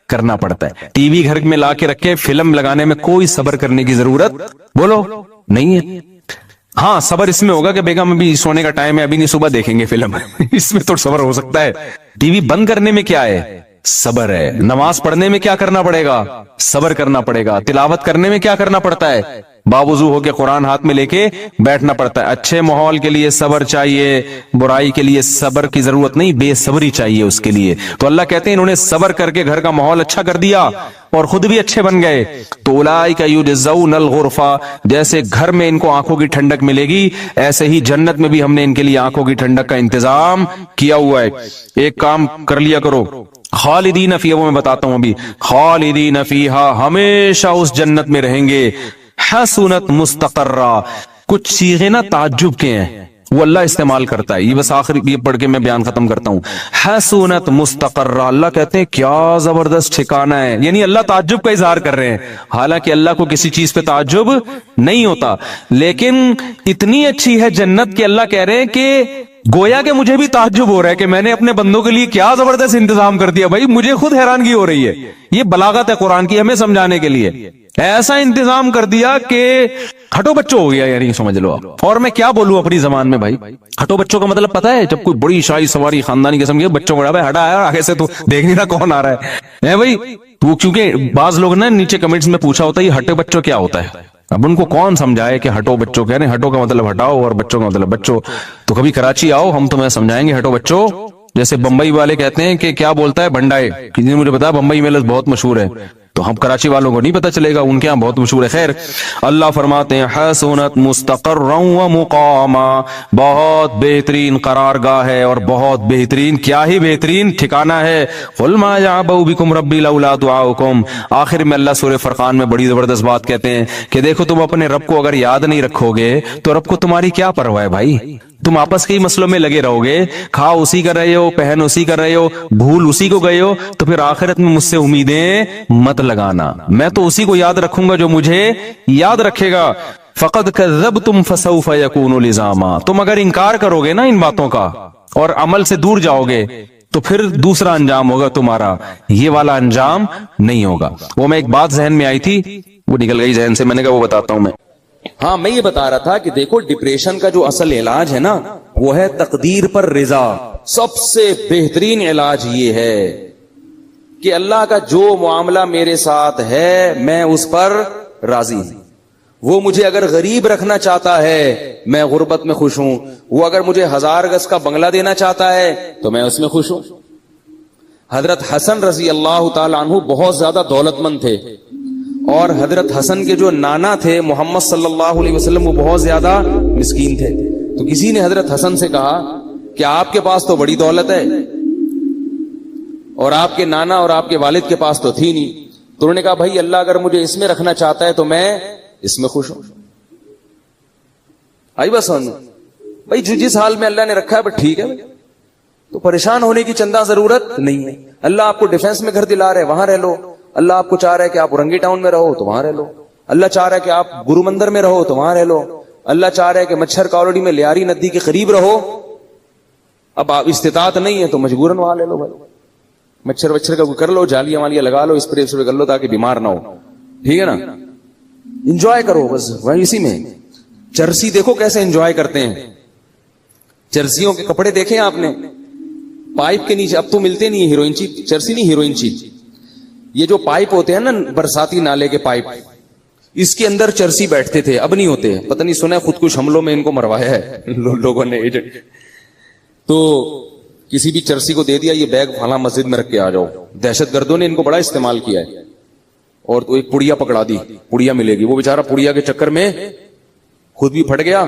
کرنا پڑتا ہے. ٹی وی گھر میں لا کے رکھے، فلم لگانے میں کوئی صبر کرنے کی ضرورت بولو نہیں ہے. ہاں صبر اس میں ہوگا کہ بیگم ابھی سونے کا ٹائم ہے، ابھی نہیں، صبح دیکھیں گے فلم. اس میں تو صبر ہو سکتا ہے. ٹی وی بند کرنے میں کیا ہے؟ صبر ہے. نماز پڑھنے میں کیا کرنا پڑے گا؟ صبر کرنا پڑے گا. تلاوت کرنے میں کیا کرنا پڑتا ہے؟ باوضو ہو کے قرآن ہاتھ میں لے کے بیٹھنا پڑتا ہے. اچھے ماحول کے لیے صبر چاہیے، برائی کے لیے صبر کی ضرورت نہیں، بے صبری چاہیے اس کے لیے. تو اللہ کہتے ہیں انہوں نے صبر کر کے گھر کا ماحول اچھا کر دیا اور خود بھی اچھے بن گئے. تو اولئک یجزون الغرفہ، جیسے گھر میں ان کو آنکھوں کی ٹھنڈک ملے گی، ایسے ہی جنت میں بھی ہم نے ان کے لیے آنکھوں کی ٹھنڈک کا انتظام کیا ہوا ہے. ایک کام کر لیا کرو، خالدین فیہا، وہ میں بتاتا ہوں ابھی. خالدین فیہا، ہمیشہ اس جنت میں رہیں گے. حسنت مستقرہ، کچھ صیغے نا تعجب کے ہیں وہ اللہ استعمال کرتا ہے. یہ بس آخری یہ پڑھ کے میں بیان ختم کرتا ہوں. حسنت مستقرہ، اللہ کہتے ہیں کیا زبردست ٹھکانہ ہے. یعنی اللہ تعجب کا اظہار کر رہے ہیں، حالانکہ اللہ کو کسی چیز پہ تعجب نہیں ہوتا. لیکن اتنی اچھی ہے جنت کہ اللہ کہہ رہے ہیں کہ گویا کہ مجھے بھی تعجب ہو رہا ہے کہ میں نے اپنے بندوں کے لیے کیا زبردست انتظام کر دیا. بھائی مجھے خود حیرانگی ہو رہی ہے. یہ بلاغت ہے قرآن کی ہمیں سمجھانے کے لیے. ایسا انتظام کر دیا کہ ہٹو بچوں ہو گیا، یعنی سمجھ لو آپ. اور میں کیا بولوں اپنی زبان میں بھائی، ہٹو بچوں کا مطلب پتا ہے؟ جب کوئی بڑی شاہی سواری خاندانی قسم کی بچوں کو ہٹا ہے، آگے سے تو دیکھ نہیں رہا کون آ رہا ہے بھائی. تو کیونکہ بعض لوگ نا نیچے کمنٹس میں پوچھا ہوتا ہے یہ ہٹے بچوں کیا ہوتا ہے. اب ان کو کون سمجھائے کہ ہٹو بچوں کہہ رہے ہیں، ہٹو کا مطلب ہٹاؤ اور بچوں کا مطلب بچوں. تو کبھی کراچی آؤ، ہم تمہیں سمجھائیں گے ہٹو بچوں. جیسے بمبئی والے کہتے ہیں کہ کیا بولتا ہے بنڈائے، کسی نے مجھے بتایا بمبئی میں لفظ بہت مشہور ہے، تو ہم کراچی والوں کو نہیں پتا چلے گا، ان کے یہاں بہت مشہور ہے. خیر، اللہ فرماتے ہیں حسنت مستقرا و مقاما، بہت بہترین قرارگاہ ہے اور بہت بہترین، کیا ہی بہترین ٹھکانہ ہے. قل ما یعبأ بکم ربی لولا دعاؤکم. آخر میں اللہ سورہ فرقان میں بڑی زبردست بات کہتے ہیں کہ دیکھو تم اپنے رب کو اگر یاد نہیں رکھو گے تو رب کو تمہاری کیا پرواہ ہے بھائی. تم آپس کے ہی مسئلوں میں لگے رہو گے، کھا اسی کر رہے ہو، پہن اسی کر رہے ہو، بھول اسی کو گئے ہو، تو پھر آخرت میں مجھ سے امیدیں مت لگانا. میں تو اسی کو یاد رکھوں گا جو مجھے یاد رکھے گا. فقد کذبتم فسوف یکون لزاما. تم اگر انکار کرو گے نا ان باتوں کا اور عمل سے دور جاؤ گے تو پھر دوسرا انجام ہوگا تمہارا، یہ والا انجام نہیں ہوگا. وہ میں ایک بات ذہن میں آئی تھی، وہ نکل گئی ذہن سے، میں نے کہا وہ بتاتا ہوں. ہاں میں یہ بتا رہا تھا کہ دیکھو ڈپریشن کا جو اصل علاج ہے نا وہ ہے تقدیر پر رضا. سب سے بہترین علاج یہ ہے کہ اللہ کا جو معاملہ میرے ساتھ ہے میں اس پر راضی ہوں. وہ مجھے اگر غریب رکھنا چاہتا ہے میں غربت میں خوش ہوں، وہ اگر مجھے 1000 گز کا بنگلہ دینا چاہتا ہے تو میں اس میں خوش ہوں. حضرت حسن رضی اللہ تعالی عنہ بہت زیادہ دولت مند تھے، اور حضرت حسن کے جو نانا تھے محمد صلی اللہ علیہ وسلم وہ بہت زیادہ مسکین تھے. تو کسی نے حضرت حسن سے کہا کہ آپ کے پاس تو بڑی دولت ہے اور آپ کے نانا اور آپ کے والد کے پاس تو تھی نہیں. تو انہوں نے کہا بھائی اللہ اگر مجھے اس میں رکھنا چاہتا ہے تو میں اس میں خوش ہوں. آئی بس بھائی جو جس حال میں اللہ نے رکھا ہے بس ٹھیک ہے، تو پریشان ہونے کی چندہ ضرورت نہیں ہے. اللہ آپ کو ڈیفنس میں گھر دلا رہے وہاں رہ لو، اللہ آپ کو چاہ رہا ہے کہ آپ اورنگی ٹاؤن میں رہو تو وہاں رہ لو. اللہ چاہ رہا ہے کہ آپ گرو مندر میں رہو تو وہاں رہ لو. اللہ چاہ رہا ہے کہ مچھر کالونی میں لیاری ندی کے قریب رہو. اب آپ استطاعت نہیں ہے تو مجبوراً وہاں لے لو بھائی. مچھر وچھر کا کر لو, جالیاں والیاں لگا لو, اسپرے کر لو تاکہ بیمار نہ ہو. ٹھیک ہے نا, انجوائے کرو بس وہی اسی میں. چرسی دیکھو کیسے انجوائے کرتے ہیں. چرسیوں کے کپڑے دیکھیں آپ نے, پائپ کے نیچے, اب تو ملتے نہیں ہیروئن چرسی نہیں ہیروئن یہ جو پائپ ہوتے ہیں نا برساتی نالے کے پائپ, اس کے اندر چرسی بیٹھتے تھے, اب نہیں ہوتے. پتہ نہیں سنا ہے خود کش حملوں میں ان کو مروایا ہے لوگوں نے. تو کسی بھی چرسی کو دے دیا یہ بیگ فلاں مسجد میں رکھ کے آ جاؤ. دہشت گردوں نے ان کو بڑا استعمال کیا ہے. اور تو ایک پڑیا پکڑا دی, پڑیا ملے گی, وہ بیچارہ پڑیا کے چکر میں خود بھی پھٹ گیا.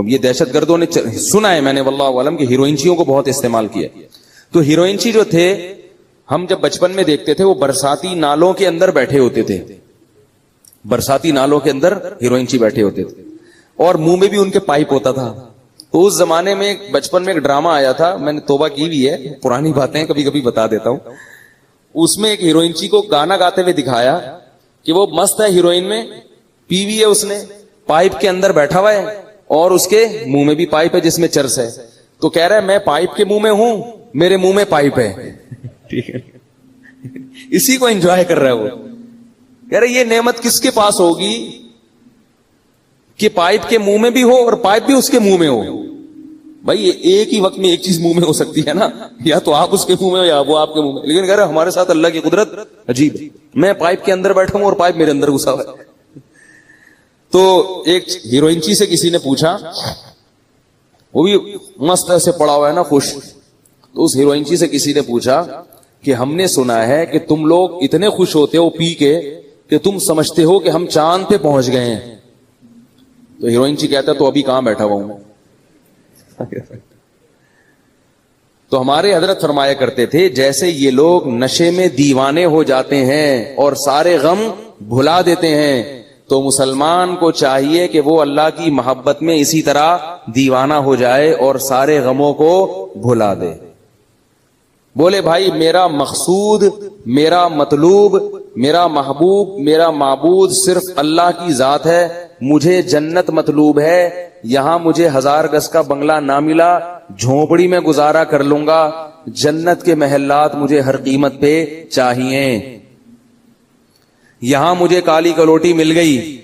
یہ دہشت گردوں نے سنا ہے میں نے واللہ عالم کہ ہیروئنچیوں کو بہت استعمال کیا. تو ہیروئنچی جو تھے ہم جب بچپن میں دیکھتے تھے وہ برساتی نالوں کے اندر بیٹھے ہوتے تھے. برساتی نالوں کے اندر ہیروئنچی بیٹھے ہوتے تھے اور منہ میں بھی ان کے پائپ ہوتا تھا. تو اس زمانے میں بچپن میں ایک ڈرامہ آیا تھا, میں نے توبہ کی بھی ہے, پرانی باتیں کبھی کبھی بتا دیتا ہوں. اس میں ایک ہیروئنچی کو گانا گاتے ہوئے دکھایا کہ وہ مست ہے ہیروئن میں, پی وی ہے اس نے, پائپ کے اندر بیٹھا ہوا ہے اور اس کے منہ میں بھی پائپ ہے جس میں چرس ہے. تو کہہ رہا ہے میں پائپ کے منہ میں ہوں, میرے منہ میں پائپ ہے. اسی کو انجوائے کر رہا ہے وہ. کہہ رہے یہ نعمت کس کے پاس ہوگی کہ پائپ کے منہ میں بھی ہو اور پائپ بھی اس کے منہ میں ہو. بھائی ایک ہی وقت میں ایک چیز منہ میں ہو سکتی ہے نا, یا تو آپ اس کے منہ میں ہو یا وہ آپ کے منہ میں. لیکن کہہ رہے ہمارے ساتھ اللہ کی قدرت عجیب ہے, میں پائپ کے اندر بیٹھا ہوں اور پائپ میرے اندر گھسا ہوا ہے. تو ایک ہیروئنچی سے کسی نے پوچھا, وہ بھی مست ایسے پڑا ہوا ہے نا خوش. تو اس ہیروئنچی سے کسی نے پوچھا کہ ہم نے سنا ہے کہ تم لوگ اتنے خوش ہوتے ہو پی کے کہ تم سمجھتے ہو کہ ہم چاند پہ پہنچ گئے ہیں. تو ہیروئنچی کہتا ہے تو ابھی کہاں بیٹھا ہوا ہوں. تو ہمارے حضرت فرمایا کرتے تھے جیسے یہ لوگ نشے میں دیوانے ہو جاتے ہیں اور سارے غم بھلا دیتے ہیں, تو مسلمان کو چاہیے کہ وہ اللہ کی محبت میں اسی طرح دیوانہ ہو جائے اور سارے غموں کو بھلا دے. بولے بھائی میرا مقصود, میرا مطلوب, میرا محبوب, میرا معبود صرف اللہ کی ذات ہے. مجھے جنت مطلوب ہے. یہاں مجھے 1000 گز کا بنگلہ نہ ملا, جھونپڑی میں گزارا کر لوں گا. جنت کے محلات مجھے ہر قیمت پہ چاہیے. یہاں مجھے کالی کلوٹی مل گئی.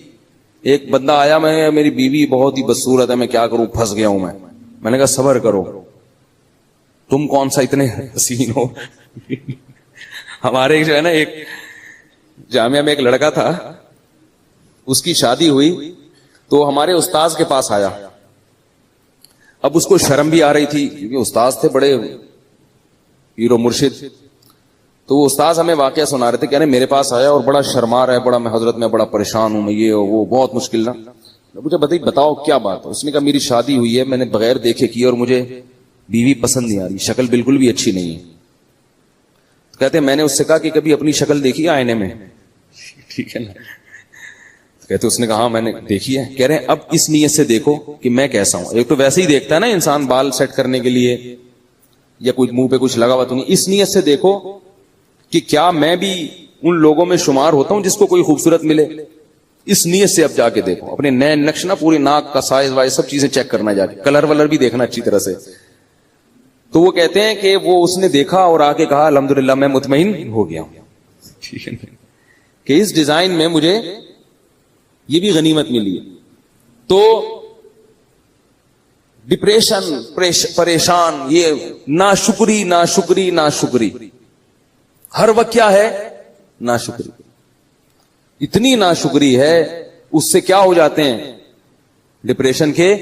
ایک بندہ آیا, میں میری بیوی بہت ہی بدصورت ہے, میں کیا کروں, پھنس گیا ہوں. میں نے کہا صبر کرو, تم کون سا اتنے حسین ہو. ہمارے جو ہے نا ایک جامعہ میں ایک لڑکا تھا, اس کی شادی ہوئی تو ہمارے استاذ کے پاس آیا. اب اس کو شرم بھی آ رہی تھی کیونکہ استاذ تھے بڑے ہیرو مرشد. تو وہ استاذ ہمیں واقعہ سنا رہے تھے, کہہ رہے میرے پاس آیا اور بڑا شرما رہا ہے, بڑا میں حضرت میں بڑا پریشان ہوں, میں یہ وہ بہت مشکل نا. مجھے بتاؤ کیا بات ہے. اس نے کہا میری شادی ہوئی ہے, میں نے بغیر دیکھے کی اور مجھے بیوی پسند نہیں آ رہی, شکل بالکل بھی اچھی نہیں ہے. کہتے ہیں میں نے اس سے کہا کہ کبھی اپنی شکل دیکھی آئینے میں. ٹھیک ہے نا. کہتے اس نے کہا ہاں میں نے دیکھی ہے. کہہ رہے ہیں اب اس نیت سے دیکھو کہ میں کیسا ہوں. ایک تو ویسے ہی دیکھتا ہے نا انسان بال سیٹ کرنے کے لیے یا کوئی منہ پہ کچھ لگا ہوا تو نہیں. اس نیت سے دیکھو کہ کیا میں بھی ان لوگوں میں شمار ہوتا ہوں جس کو کوئی خوبصورت ملے. اس نیت سے اب جا کے دیکھو, اپنے نئے نقش نا, پوری ناک کا سائز وائز سب چیزیں چیک کرنا, جا کے کلر ولر بھی دیکھنا اچھی طرح سے. تو وہ کہتے ہیں کہ وہ اس نے دیکھا اور آ کے کہا الحمدللہ میں مطمئن ہو گیا ہوں. ٹھیک ہے کہ اس ڈیزائن میں مجھے یہ بھی غنیمت ملی. تو ڈپریشن, پریشان, یہ ناشکری ناشکری ناشکری, ہر وقت کیا ہے ناشکری. اتنی ناشکری ہے اس سے کیا ہو جاتے ہیں, ڈپریشن کے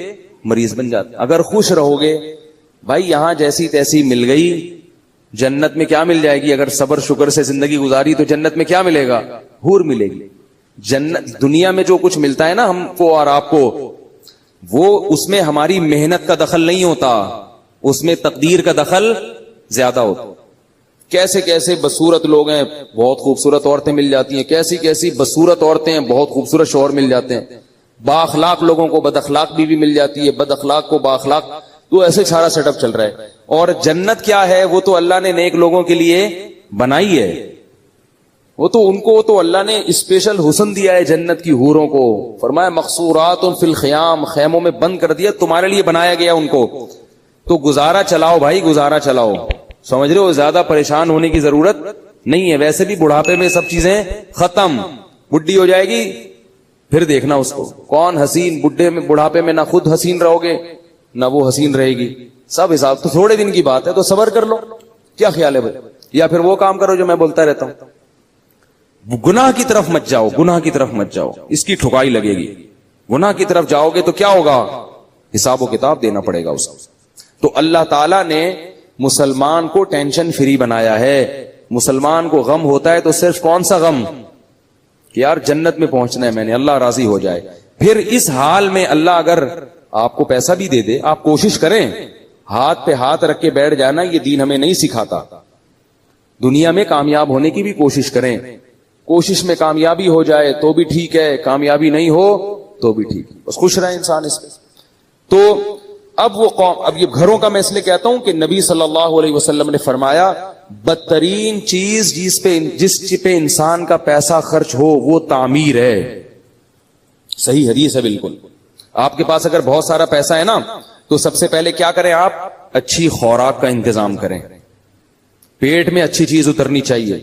مریض بن جاتے ہیں. اگر خوش رہو گے بھائی, یہاں جیسی تیسی مل گئی, جنت میں کیا مل جائے گی. اگر صبر شکر سے زندگی گزاری تو جنت میں کیا ملے گا, حور ملے گی. جنت دنیا میں جو کچھ ملتا ہے نا ہم کو اور آپ کو, وہ اس میں ہماری محنت کا دخل نہیں ہوتا, اس میں تقدیر کا دخل زیادہ ہوتا. کیسے کیسے بدصورت لوگ ہیں, بہت خوبصورت عورتیں مل جاتی ہیں. کیسی کیسی بدصورت عورتیں ہیں, بہت خوبصورت شوہر مل جاتے ہیں. با اخلاق لوگوں کو بد اخلاق بیوی مل جاتی ہے, بد اخلاق کو با اخلاق. تو ایسے سارا سیٹ اپ چل رہا ہے. اور جنت کیا ہے, وہ تو اللہ نے نیک لوگوں کے لیے بنائی ہے. وہ تو ان کو تو اللہ نے اسپیشل حسن دیا ہے جنت کی حوروں کو. فرمایا مقصورات فی الخیام, خیموں میں بند کر دیا, تمہارے لیے بنایا گیا ان کو. تو گزارا چلاؤ بھائی, گزارا چلاؤ. سمجھ رہے ہو, زیادہ پریشان ہونے کی ضرورت نہیں ہے. ویسے بھی بڑھاپے میں سب چیزیں ختم, بڈھی ہو جائے گی پھر دیکھنا اس کو. کون حسین بڑھاپے میں نہ خود حسین رہو گے نہ وہ حسین رہے گی, سب حساب. تو تھوڑے دن کی بات ہے, تو صبر کر لو. کیا خیال ہے بھائی؟ یا پھر وہ کام کرو جو میں بولتا رہتا ہوں, گناہ کی طرف مت جاؤ, گناہ کی طرف مت جاؤ, اس کی ٹھکائی لگے گی. گناہ کی طرف جاؤ گے تو کیا ہوگا, حساب و کتاب دینا پڑے گا اس کو. تو اللہ تعالیٰ نے مسلمان کو ٹینشن فری بنایا ہے. مسلمان کو غم ہوتا ہے تو صرف کون سا غم, کہ یار جنت میں پہنچنا ہے میں نے, اللہ راضی ہو جائے. پھر اس حال میں اللہ اگر آپ کو پیسہ بھی دے دے, آپ کوشش کریں, ہاتھ پہ ہاتھ رکھ کے بیٹھ جانا, یہ دین ہمیں نہیں سکھاتا. دنیا میں کامیاب ہونے کی بھی کوشش کریں, کوشش میں کامیابی ہو جائے تو بھی ٹھیک ہے, کامیابی نہیں ہو تو بھی ٹھیک ہے, بس خوش رہے انسان اس پہ. تو اب وہ قوم, اب یہ گھروں کا میں اس لیے کہتا ہوں کہ نبی صلی اللہ علیہ وسلم نے فرمایا بدترین چیز جس پہ انسان کا پیسہ خرچ ہو وہ تعمیر ہے. صحیح حدیث ہے بالکل. آپ کے پاس اگر بہت سارا پیسہ ہے نا تو سب سے پہلے کیا کریں آپ, اچھی خوراک کا انتظام کریں. پیٹ میں اچھی چیز اترنی چاہیے,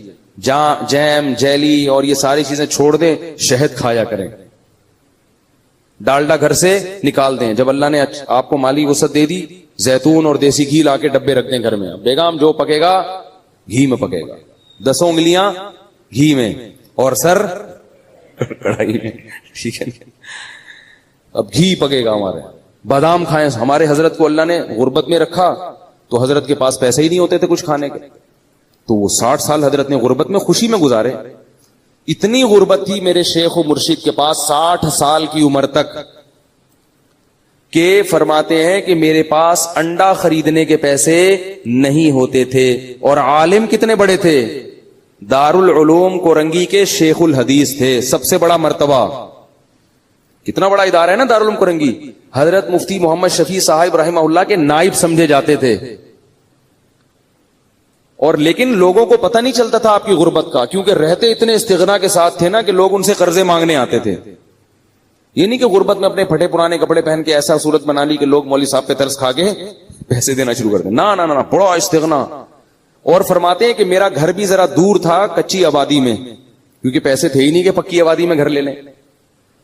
جیم جیلی اور یہ ساری چیزیں چھوڑ دیں, شہد کھایا کریں. ڈالڈا گھر سے نکال دیں. جب اللہ نے آپ کو مالی وسعت دے دی, زیتون اور دیسی گھی لا کے ڈبے رکھ دیں گھر میں. بیگم جو پکے گا گھی میں پکے گا, 10 انگلیاں گھی میں اور سر کڑھائی میں, ٹھیک ہے. اب گھی پکے گا ہمارے. بادام کھائیں. ہمارے حضرت کو اللہ نے غربت میں رکھا تو حضرت کے پاس پیسے ہی نہیں ہوتے تھے کچھ کھانے کے, تو وہ 60 سال حضرت نے غربت میں خوشی میں گزارے. اتنی غربت تھی میرے شیخ و مرشد کے پاس 60 سال کی عمر تک, کہ فرماتے ہیں کہ میرے پاس انڈا خریدنے کے پیسے نہیں ہوتے تھے. اور عالم کتنے بڑے تھے, دارالعلوم کورنگی کے شیخ الحدیث تھے, سب سے بڑا مرتبہ. کتنا بڑا ادارہ ہے نا دارالعلوم کورنگی. حضرت مفتی محمد شفیع صاحب رحمہ اللہ کے نائب سمجھے جاتے تھے. اور لیکن لوگوں کو پتہ نہیں چلتا تھا آپ کی غربت کا, کیونکہ رہتے اتنے استغنا کے ساتھ تھے نا کہ لوگ ان سے قرضے مانگنے آتے تھے. یہ نہیں کہ غربت میں اپنے پھٹے پرانے کپڑے پہن کے ایسا صورت بنا لی کہ لوگ مولوی صاحب پہ ترس کھا کے پیسے دینا شروع کر دیں. نہ بڑا استغنا. اور فرماتے ہیں کہ میرا گھر بھی ذرا دور تھا کچی آبادی میں, کیونکہ پیسے تھے ہی نہیں کہ پکی آبادی میں گھر لے لیں.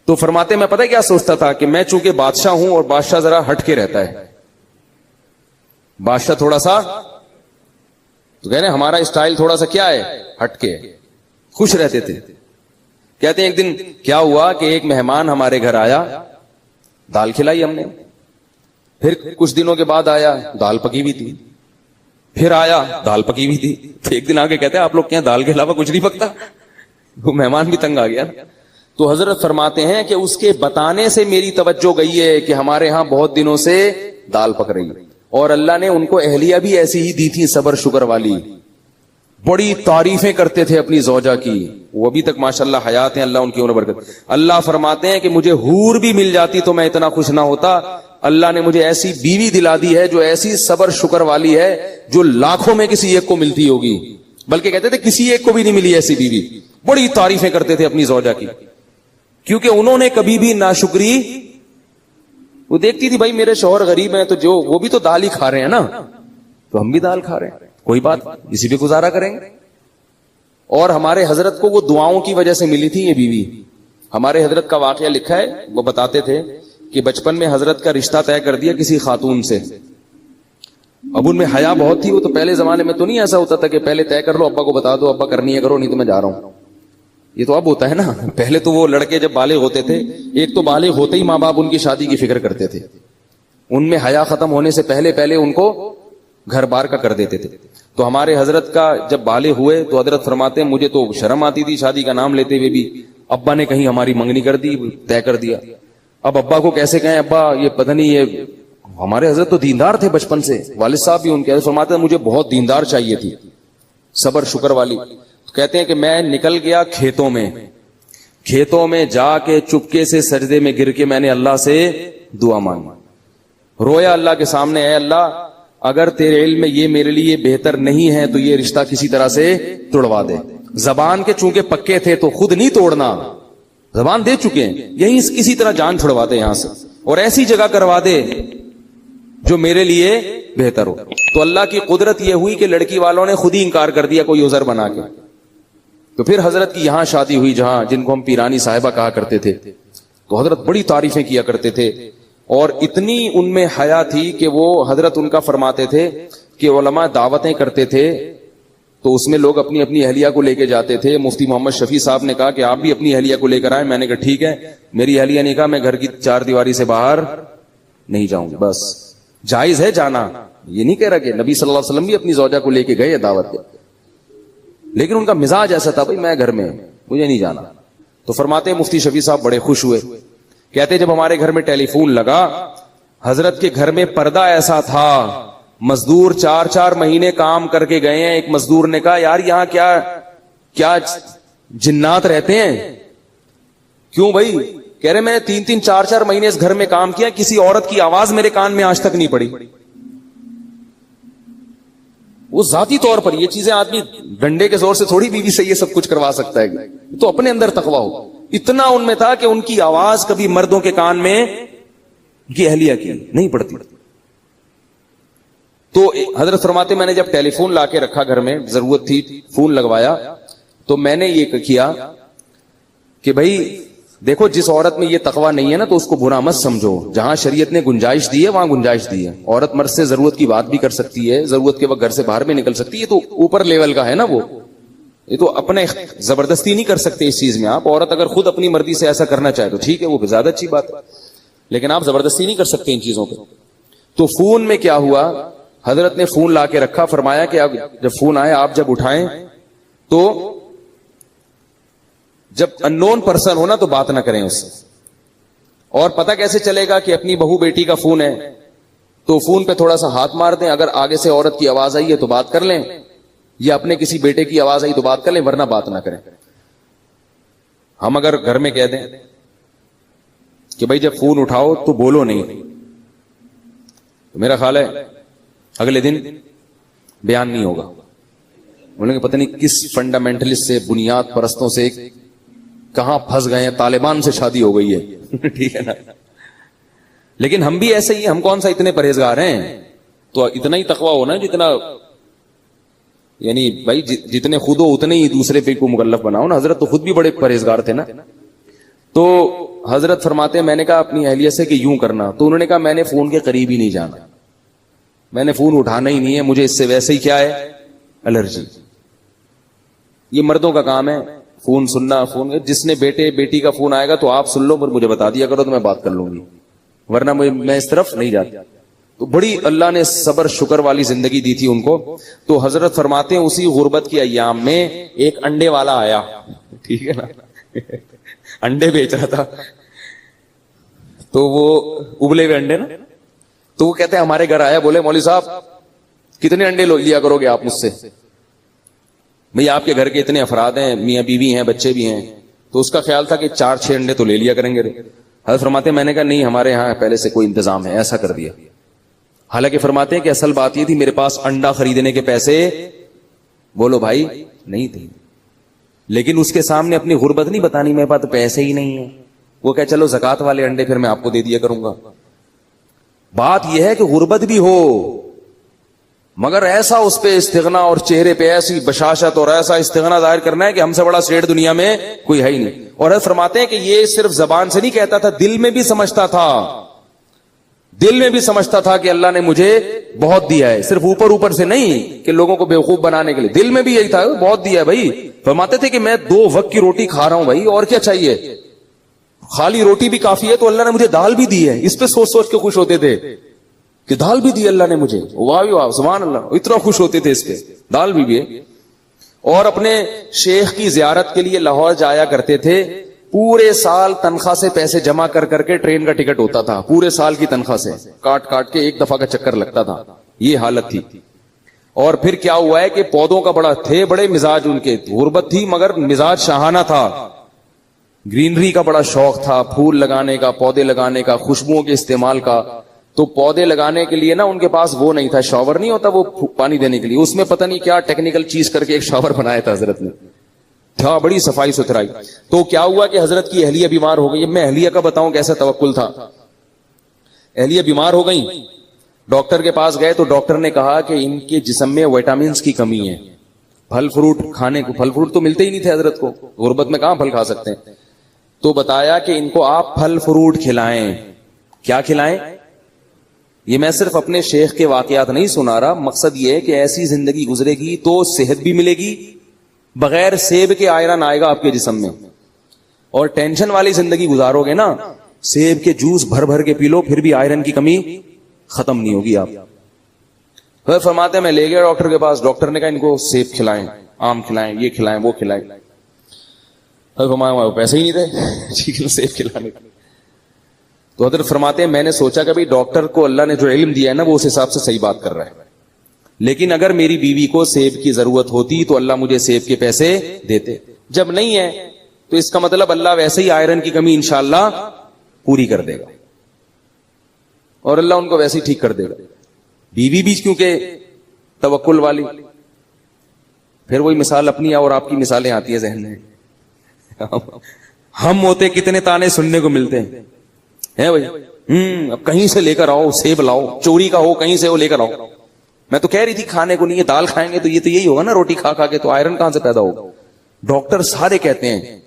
تو فرماتے میں پتہ کیا سوچتا تھا کہ میں چونکہ بادشاہ ہوں, اور بادشاہ ذرا ہٹ کے رہتا ہے, بادشاہ تھوڑا سا, تو کہہ رہے ہیں ہمارا اسٹائل تھوڑا سا کیا ہے, ہٹ کے, خوش رہتے تھے. کہتے ہیں ایک دن کیا ہوا کہ ایک مہمان ہمارے گھر آیا, دال کھلائی ہم نے. پھر کچھ دنوں کے بعد آیا, دال پکی ہوئی تھی. پھر آیا, دال پکی ہوئی تھی. تو ایک دن آگے کہتے ہیں آپ لوگ کیا دال کے علاوہ کچھ نہیں پکتا. وہ مہمان بھی تنگ آ گیا. تو حضرت فرماتے ہیں کہ اس کے بتانے سے میری توجہ گئی ہے کہ ہمارے ہاں بہت دنوں سے دال پک رہی ہے. اور اللہ نے ان کو اہلیہ بھی ایسی ہی دی تھی, صبر شکر والی. بڑی تعریفیں کرتے تھے اپنی زوجہ کی, وہ ابھی تک ماشاءاللہ حیات ہیں, اللہ ان کی عمر برکت. اللہ فرماتے ہیں کہ مجھے حور بھی مل جاتی تو میں اتنا خوش نہ ہوتا. اللہ نے مجھے ایسی بیوی دلا دی ہے جو ایسی صبر شکر والی ہے جو لاکھوں میں کسی ایک کو ملتی ہوگی, بلکہ کہتے تھے کسی ایک کو بھی نہیں ملی ایسی بیوی. بڑی تعریفیں کرتے تھے اپنی زوجہ کی, کیونکہ انہوں نے کبھی بھی ناشکری, وہ دیکھتی تھی بھائی میرے شوہر غریب ہیں تو جو وہ بھی تو دال ہی کھا رہے ہیں نا, تو ہم بھی دال کھا رہے ہیں, کوئی بات اسی پہ گزارا کریں گے. اور ہمارے حضرت کو وہ دعاؤں کی وجہ سے ملی تھی یہ بیوی. ہمارے حضرت کا واقعہ لکھا ہے, وہ بتاتے تھے کہ بچپن میں حضرت کا رشتہ طے کر دیا کسی خاتون سے. اب ان میں حیا بہت تھی, وہ تو پہلے زمانے میں تو نہیں ایسا ہوتا تھا کہ پہلے طے کر لو, ابا کو بتا دو, ابا کرنی ہے کرو نہیں تو میں جا رہا ہوں. یہ تو اب ہوتا ہے نا. پہلے تو وہ لڑکے جب بالغ ہوتے تھے, ایک تو بالغ ہوتے ہی ماں باپ ان کی شادی کی فکر کرتے تھے, ان میں حیا ختم ہونے سے پہلے ان کو گھر بار کا کر دیتے تھے. تو ہمارے حضرت کا جب بالغ ہوئے تو حضرت فرماتے ہیں مجھے تو شرم آتی تھی شادی کا نام لیتے ہوئے بھی. ابا نے کہیں ہماری منگنی کر دی, طے کر دیا. اب ابا کو کیسے کہیں, ابا یہ پتہ نہیں, یہ ہمارے حضرت تو دیندار تھے بچپن سے, والد صاحب بھی ان کے فرماتے ہیں مجھے بہت دیندار چاہیے تھی, صبر شکر والی. کہتے ہیں کہ میں نکل گیا کھیتوں میں جا کے چپکے سے سجدے میں گر کے میں نے اللہ سے دعا مانگی. رویا اللہ کے سامنے, اے اللہ اگر تیرے علم میں یہ میرے لیے بہتر نہیں ہے تو یہ رشتہ کسی طرح سے توڑوا دے. زبان کے چونکہ پکے تھے تو خود نہیں توڑنا, زبان دے چکے ہیں, یہی کسی طرح جان چھڑوا دے یہاں سے اور ایسی جگہ کروا دے جو میرے لیے بہتر ہو. تو اللہ کی قدرت یہ ہوئی کہ لڑکی والوں نے خود ہی انکار کر دیا کوئی عذر بنا کے. تو پھر حضرت کی یہاں شادی ہوئی جہاں جن کو ہم پیرانی صاحبہ کہا کرتے تھے. تو حضرت بڑی تعریفیں کیا کرتے تھے اور اتنی ان میں حیا تھی کہ وہ حضرت ان کا فرماتے تھے کہ علماء دعوتیں کرتے تھے تو اس میں لوگ اپنی اپنی اہلیہ کو لے کے جاتے تھے. مفتی محمد شفیع صاحب نے کہا کہ آپ بھی اپنی اہلیہ کو لے کر آئیں. میں نے کہا ٹھیک ہے. میری اہلیہ نے کہا میں گھر کی چار دیواری سے باہر نہیں جاؤں گی. بس جائز ہے جانا, یہ نہیں کہہ رہا کہ نبی صلی اللہ علیہ وسلم بھی اپنی زوجہ کو لے کے گئے دعوت پہ, لیکن ان کا مزاج ایسا تھا بھائی میں گھر میں مجھے نہیں جانا. تو فرماتے ہیں مفتی شفیع صاحب بڑے خوش ہوئے, کہتے جب ہمارے گھر میں ٹیلی فون لگا حضرت کے گھر میں پردہ ایسا تھا, مزدور 4 مہینے کام کر کے گئے ہیں. ایک مزدور نے کہا یار یہاں کیا جنات رہتے ہیں؟ کیوں بھائی؟ کہہ رہے میں 3 4 مہینے اس گھر میں کام کیا, کسی عورت کی آواز میرے کان میں آج تک نہیں پڑی. وہ ذاتی طور پر یہ چیزیں آدمی ڈنڈے کے زور سے تھوڑی بیوی سے یہ سب کچھ کروا سکتا ہے, تو اپنے اندر تقویٰ ہو. اتنا ان میں تھا کہ ان کی آواز کبھی مردوں کے کان میں ان کی اہلیہ کی نہیں پڑتی. تو حضرت فرماتے میں نے جب ٹیلی فون لا کے رکھا گھر میں, ضرورت تھی فون لگوایا, تو میں نے یہ کیا کہ بھائی دیکھو جس عورت میں یہ تقویٰ نہیں ہے نا تو اس کو برا مت سمجھو. جہاں شریعت نے گنجائش دی ہے وہاں گنجائش دی ہے. عورت مرد سے ضرورت کی بات بھی کر سکتی ہے, ضرورت کے وقت گھر سے باہر بھی نکل سکتی ہے. تو اوپر لیول کا ہے نا وہ, یہ تو اپنے زبردستی نہیں کر سکتے اس چیز میں. آپ عورت اگر خود اپنی مرضی سے ایسا کرنا چاہے تو ٹھیک ہے, وہ زیادہ اچھی بات ہے, لیکن آپ زبردستی نہیں کر سکتے ان چیزوں پہ. تو فون میں کیا ہوا, حضرت نے فون لا کے رکھا, فرمایا کہ اب جب فون آئے آپ جب اٹھائیں تو جب اننون پرسن ہونا تو بات نہ کریں اس سے. اور پتہ کیسے چلے گا کہ اپنی بہو بیٹی کا فون ہے تو فون پہ تھوڑا سا ہاتھ مار دیں, اگر آگے سے عورت کی آواز آئی ہے تو بات کر لیں, یا اپنے کسی بیٹے کی آواز آئی تو بات کر لیں, ورنہ بات نہ کریں. ہم اگر گھر میں کہہ دیں کہ بھائی جب فون اٹھاؤ تو بولو نہیں, تو میرا خیال ہے اگلے دن بیان نہیں ہوگا. بولیں گے پتہ نہیں کس فنڈامنٹلسٹ سے, بنیاد پرستوں سے کہاں پھنس گئے ہیں, طالبان سے شادی ہو گئی ہے. ٹھیک ہے نا, لیکن ہم بھی ایسے ہی, ہم کون سا اتنے پرہیزگار ہیں. تو اتنا ہی تقویٰ ہونا جتنا, یعنی بھائی جتنے خود ہو اتنے ہی دوسرے پہ کو مکلف بناؤ نا. حضرت تو خود بھی بڑے پرہیزگار تھے نا. تو حضرت فرماتے ہیں میں نے کہا اپنی اہلیہ سے کہ یوں کرنا, تو انہوں نے کہا میں نے فون کے قریب ہی نہیں جانا, میں نے فون اٹھانا ہی نہیں ہے, مجھے اس سے ویسے ہی کیا ہے الرجی. یہ مردوں کا کام ہے فون سننا. فون جس نے بیٹے بیٹی کا فون آئے گا تو آپ سن لو, پر مجھے بتا دیا کرو تو میں بات کر لوں گی, ورنہ میں اس طرف نہیں جاتا. تو بڑی اللہ نے صبر شکر والی زندگی دی تھی ان کو. تو حضرت فرماتے ہیں اسی غربت کے ایام میں ایک انڈے والا آیا, ٹھیک ہے نا, انڈے بیچ رہا تھا, تو وہ ابلے ہوئے انڈے نا, تو وہ کہتے ہیں ہمارے گھر آیا, بولے مولوی صاحب کتنے انڈے لیا کرو گے آپ مجھ سے؟ بھئی آپ کے گھر کے اتنے افراد ہیں, میاں بیوی ہیں, بچے بھی ہیں. تو اس کا خیال تھا کہ 4-6 انڈے تو لے لیا کریں گے. حضرت فرماتے ہیں میں نے کہا نہیں, ہمارے یہاں پہلے سے کوئی انتظام ہے, ایسا کر دیا. حالانکہ فرماتے ہیں کہ اصل بات یہ تھی میرے پاس انڈا خریدنے کے پیسے بولو بھائی نہیں تھے, لیکن اس کے سامنے اپنی غربت نہیں بتانی, میرے پاس پیسے ہی نہیں ہیں. وہ کہ چلو زکات والے انڈے پھر میں آپ کو دے دیا کروں گا. بات یہ ہے کہ غربت بھی ہو مگر ایسا اس پہ استغنا اور چہرے پہ ایسی بشاشت اور ایسا استغنا ظاہر کرنا ہے کہ ہم سے بڑا سیٹ دنیا میں کوئی ہے ہی نہیں. اور حضرت فرماتے ہیں کہ یہ صرف زبان سے نہیں کہتا تھا, دل میں بھی سمجھتا تھا, دل میں بھی سمجھتا تھا کہ اللہ نے مجھے بہت دیا ہے, صرف اوپر سے نہیں کہ لوگوں کو بیوقوف بنانے کے لیے, دل میں بھی یہی تھا بہت دیا ہے بھائی. فرماتے تھے کہ میں 2 وقت کی روٹی کھا رہا ہوں بھائی, اور کیا چاہیے, خالی روٹی بھی کافی ہے, تو اللہ نے مجھے دال بھی دی ہے. اس پہ سوچ سوچ کے خوش ہوتے تھے کہ دال بھی دی اللہ نے مجھے, واہ واہ سبحان اللہ, اتنا خوش ہوتے تھے اس پہ, دال بھی ہے. اور اپنے شیخ کی زیارت کے لیے لاہور جایا کرتے تھے, پورے سال تنخواہ سے پیسے جمع کر کر کے ٹرین کا ٹکٹ ہوتا تھا, پورے سال کی تنخواہ سے کاٹ کاٹ کے ایک دفعہ کا چکر لگتا تھا. یہ حالت تھی. اور پھر کیا ہوا ہے کہ پودوں کا بڑے مزاج ان کے, غربت تھی مگر مزاج شاہانہ تھا, گرینری کا بڑا شوق تھا, پھول لگانے کا, پودے لگانے کا, خوشبوؤں کے استعمال کا. تو پودے لگانے کے لیے نا ان کے پاس وہ نہیں تھا, شاور نہیں ہوتا وہ پانی دینے کے لیے, اس میں پتہ نہیں کیا ٹیکنیکل چیز کر کے ایک شاور بنایا تھا حضرت نے. تھا بڑی صفائی ستھرائی. تو کیا ہوا کہ حضرت کی اہلیہ بیمار ہو گئی. اب میں اہلیہ کا بتاؤں کیسا توکل تھا. اہلیہ بیمار ہو گئی, ڈاکٹر کے پاس گئے تو ڈاکٹر نے کہا کہ ان کے جسم میں وٹامنس کی کمی ہے. پھل فروٹ کھانے کو, پھل فروٹ تو ملتے ہی نہیں تھے حضرت کو, غربت میں کہاں پھل کھا سکتے ہیں. تو بتایا کہ ان کو آپ پھل فروٹ کھلائیں. کیا کھلائیں؟ یہ میں صرف اپنے شیخ کے واقعات نہیں سنا رہا, مقصد یہ ہے کہ ایسی زندگی گزرے گی تو صحت بھی ملے گی, بغیر سیب کے آئرن آئے گا آپ کے جسم میں. اور ٹینشن والی زندگی گزارو گے نا, سیب کے جوس بھر بھر کے پی لو پھر بھی آئرن کی کمی ختم نہیں ہوگی. آپ فرماتے ہیں میں لے گیا ڈاکٹر کے پاس, ڈاکٹر نے کہا ان کو سیب کھلائیں, آم کھلائیں, یہ کھلائیں, وہ کھلائیں. پیسے ہی نہیں تھے سیب کھلانے. تو حضرت فرماتے ہیں میں نے سوچا کہ بھائی ڈاکٹر کو اللہ نے جو علم دیا ہے نا وہ اس حساب سے صحیح بات کر رہا ہے, لیکن اگر میری بیوی کو سیب کی ضرورت ہوتی تو اللہ مجھے سیب کے پیسے دیتے. جب نہیں ہے تو اس کا مطلب اللہ ویسے ہی آئرن کی کمی انشاءاللہ پوری کر دے گا, اور اللہ ان کو ویسے ہی ٹھیک کر دے گا. بیوی بھی کیونکہ توکل والی. پھر وہی مثال اپنی اور آپ کی مثالیں آتی ہے ذہن میں. ہم ہوتے کتنے تانے سننے کو ملتے ہیں بھائی, اب کہیں سے لے کر آؤ, سیب لاؤ, چوری کا ہو کہیں سے وہ لے کر آؤ. میں تو کہہ رہی تھی کھانے کو نہیں ہے, دال کھائیں گے تو یہ تو یہی ہوگا نا, روٹی کھا کھا کے, تو آئرن کہاں سے پیدا ہوگا. ڈاکٹر سارے کہتے ہیں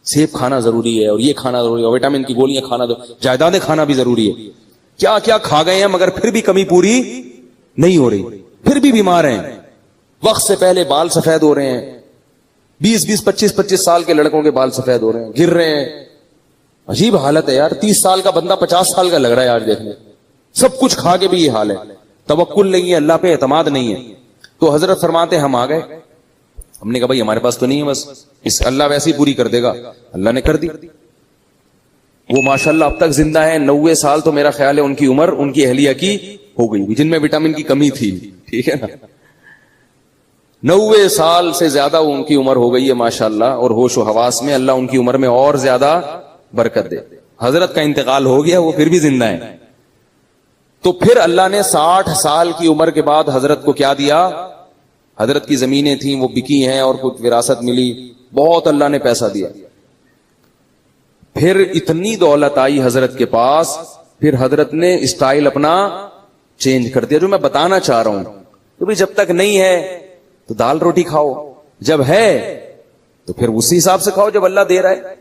سیب کھانا ضروری ہے, اور یہ کھانا ضروری ہے, وٹامن کی گولیاں کھانا, جائیدادیں کھانا بھی ضروری ہے. کیا کیا کھا گئے ہیں مگر پھر بھی کمی پوری نہیں ہو رہی, پھر بھی بیمار ہیں. وقت سے پہلے بال سفید ہو رہے ہیں, 20 25 سال کے لڑکوں کے بال سفید ہو رہے ہیں, گر رہے ہیں. عجیب حالت ہے یار, 30 سال کا بندہ 50 سال کا لگ رہا ہے آج دیکھنے. سب کچھ کھا کے بھی یہ حال ہے, توکل نہیں ہے, اللہ پہ اعتماد نہیں ہے. تو حضرت فرماتے ہم آ گئے, ہم نے کہا بھائی ہمارے پاس تو نہیں ہے, بس اس اللہ ویسے ہی پوری کر دے گا. اللہ نے کر دی. وہ ماشاءاللہ اب تک زندہ ہے, 90 سال تو میرا خیال ہے ان کی عمر ان کی اہلیہ کی ہو گئی, جن میں وٹامن کی کمی تھی. ٹھیک ہے نا, 90 سال سے زیادہ ان کی عمر ہو گئی ہے ماشاءاللہ, اور ہوش و حواس میں اللہ ان کی عمر میں اور زیادہ برکت دے. حضرت کا انتقال ہو گیا, وہ پھر بھی زندہ ہے. تو پھر اللہ نے 60 سال کی عمر کے بعد حضرت کو کیا دیا. حضرت کی زمینیں تھیں وہ بکی ہیں, اور کچھ وراثت ملی, بہت اللہ نے پیسہ دیا. پھر اتنی دولت آئی حضرت کے پاس, پھر حضرت نے اسٹائل اپنا چینج کر دیا. جو میں بتانا چاہ رہا ہوں کہ بھئی جب تک نہیں ہے تو دال روٹی کھاؤ, جب ہے تو پھر اسی حساب سے کھاؤ جب اللہ دے رہا ہے.